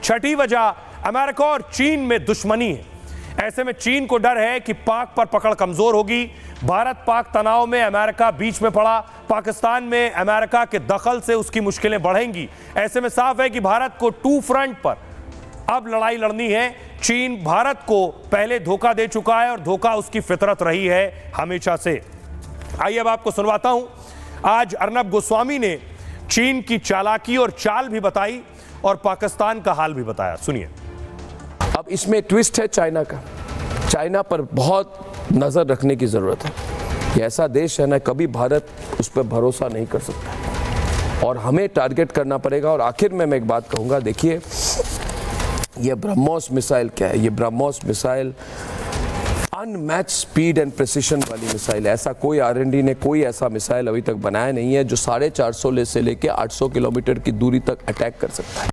B: छठी वजह, अमेरिका और चीन में दुश्मनी है। ऐसे में चीन को डर है कि पाक पर पकड़ कमजोर होगी। भारत पाक तनाव में अमेरिका बीच में पड़ा। पाकिस्तान में अमेरिका के दखल से उसकी मुश्किलें बढ़ेंगी। ऐसे में साफ है कि भारत को टू फ्रंट पर अब लड़ाई लड़नी है। चीन भारत को पहले धोखा दे चुका है और धोखा उसकी फितरत रही है हमेशा से। आइए अब आपको सुनवाता हूं। आज अर्नब गोस्वामी ने चीन की चालाकी और चाल भी बताई और पाकिस्तान का हाल भी बताया। सुनिए।
I: अब इसमें ट्विस्ट है चाइना का। चाइना पर बहुत नज़र रखने की ज़रूरत है। ये ऐसा देश है ना, कभी भारत उस पर भरोसा नहीं कर सकता और हमें टारगेट करना पड़ेगा। और आखिर में मैं एक बात कहूँगा, देखिए ये ब्रह्मोस मिसाइल क्या है। ये BrahMos missile unmatch speed and precision वाली मिसाइल है। ऐसा कोई R&D ने कोई ऐसा मिसाइल अभी तक बनाया नहीं है जो 450 से लेके 800 किलोमीटर की दूरी तक अटैक कर सकता है।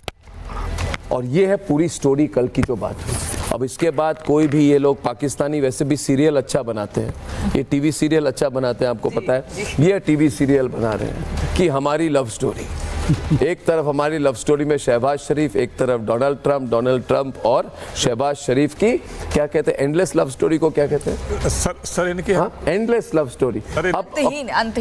I: और ये है पूरी स्टोरी कल की जो बात हुई। अब इसके बाद कोई भी, ये लोग पाकिस्तानी वैसे भी सीरियल अच्छा बनाते हैं, ये टीवी सीरियल अच्छा बनाते हैं, आपको पता है। ये टीवी सीरियल बना रहे हैं कि हमारी लव स्टोरी, एक तरफ हमारी लव स्टोरी में शहबाज शरीफ, एक तरफ डोनाल्ड ट्रंप और शहबाज शरीफ की क्या कहते हैं, एंडलेस लव स्टोरी को क्या कहते हैं
J: सर इनके
I: एंडलेस लव स्टोरी,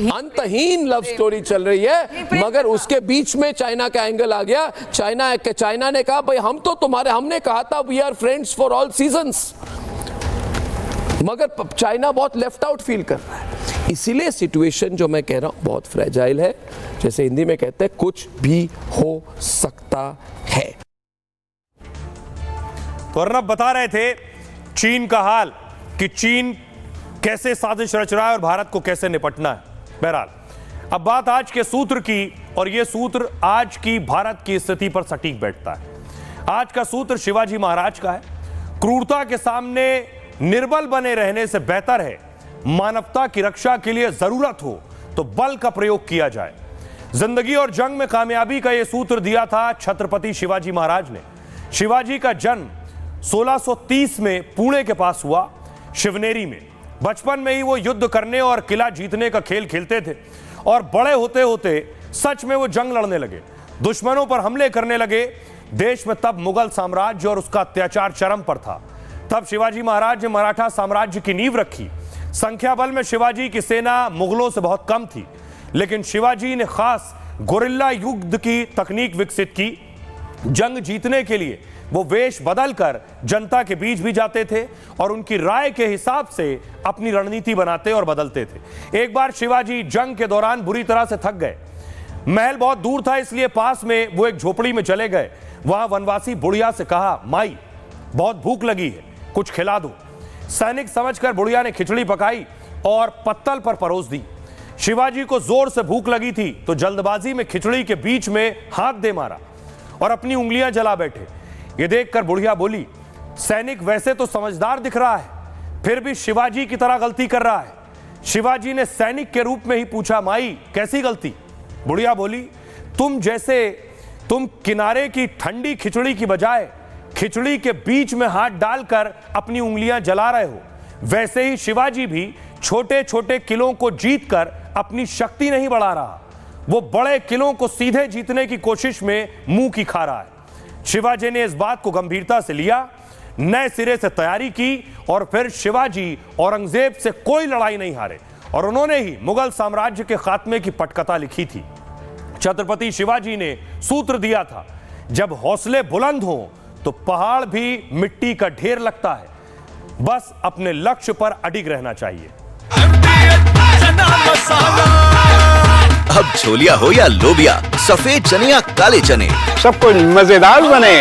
I: अंतहीन लव स्टोरी चल रही है। मगर उसके बीच में चाइना का एंगल आ गया। चाइना ने कहा भाई हम तो हमने कहा था we are friends for all seasons, मगर चाइना बहुत लेफ्ट आउट फील कर रहा है। इसीलिए सिचुएशन जो मैं कह रहा हूं बहुत फ्रेजाइल है। जैसे हिंदी में कहते हैं कुछ भी हो सकता है।
B: तो अर्नब बता रहे थे चीन का हाल, कि चीन कैसे साजिश रच रहा है और भारत को कैसे निपटना है। बहरहाल अब बात आज के सूत्र की, और यह सूत्र आज की भारत की स्थिति पर सटीक बैठता है। आज का सूत्र शिवाजी महाराज का है। क्रूरता के सामने निर्बल बने रहने से बेहतर है मानवता की रक्षा के लिए जरूरत हो तो बल का प्रयोग किया जाए। जिंदगी और जंग में कामयाबी का यह सूत्र दिया था छत्रपति शिवाजी महाराज ने। शिवाजी का जन्म 1630 में पुणे के पास हुआ, शिवनेरी में। बचपन में ही वो युद्ध करने और किला जीतने का खेल खेलते थे और बड़े होते होते सच में वो जंग लड़ने लगे, दुश्मनों पर हमले करने लगे। देश में तब मुगल साम्राज्य और उसका अत्याचार चरम पर था। तब शिवाजी महाराज ने मराठा साम्राज्य की नींव रखी। संख्या बल में शिवाजी की सेना मुगलों से बहुत कम थी, लेकिन शिवाजी ने खास गोरिल्ला युद्ध की तकनीक विकसित की। जंग जीतने के लिए वो वेश बदलकर जनता के बीच भी जाते थे और उनकी राय के हिसाब से अपनी रणनीति बनाते और बदलते थे। एक बार शिवाजी जंग के दौरान बुरी तरह से थक गए। महल बहुत दूर था, इसलिए पास में वो एक झोपड़ी में चले गए। वहां वनवासी बुढ़िया से कहा, माई बहुत भूख लगी है, कुछ खिला दो। सैनिक समझकर बुढ़िया ने खिचड़ी पकाई और पत्तल पर परोस दी। शिवाजी को जोर से भूख लगी थी तो जल्दबाजी में खिचड़ी के बीच में हाथ दे मारा और अपनी उंगलियां जला बैठे। ये देखकर बुढ़िया बोली, सैनिक वैसे तो समझदार दिख रहा है, फिर भी शिवाजी की तरह गलती कर रहा है। शिवाजी ने सैनिक के रूप में ही पूछा, माई कैसी गलती? बुढ़िया बोली, तुम किनारे की ठंडी खिचड़ी की बजाय खिचड़ी के बीच में हाथ डालकर अपनी उंगलियां जला रहे हो, वैसे ही शिवाजी भी छोटे छोटे किलों को जीतकर अपनी शक्ति नहीं बढ़ा रहा, वो बड़े किलों को सीधे जीतने की कोशिश में मुंह की खा रहा है। शिवाजी ने इस बात को गंभीरता से लिया, नए सिरे से तैयारी की और फिर शिवाजी औरंगजेब से कोई लड़ाई नहीं हारे और उन्होंने ही मुगल साम्राज्य के खात्मे की पटकथा लिखी थी। छत्रपति शिवाजी ने सूत्र दिया था, जब हौसले बुलंद हों तो पहाड़ भी मिट्टी का ढेर लगता है, बस अपने लक्ष्य पर अडिग रहना चाहिए।
K: अब छोलिया हो या लोबिया, सफेद चने या काले चने,
L: सब कुछ मजेदार बने।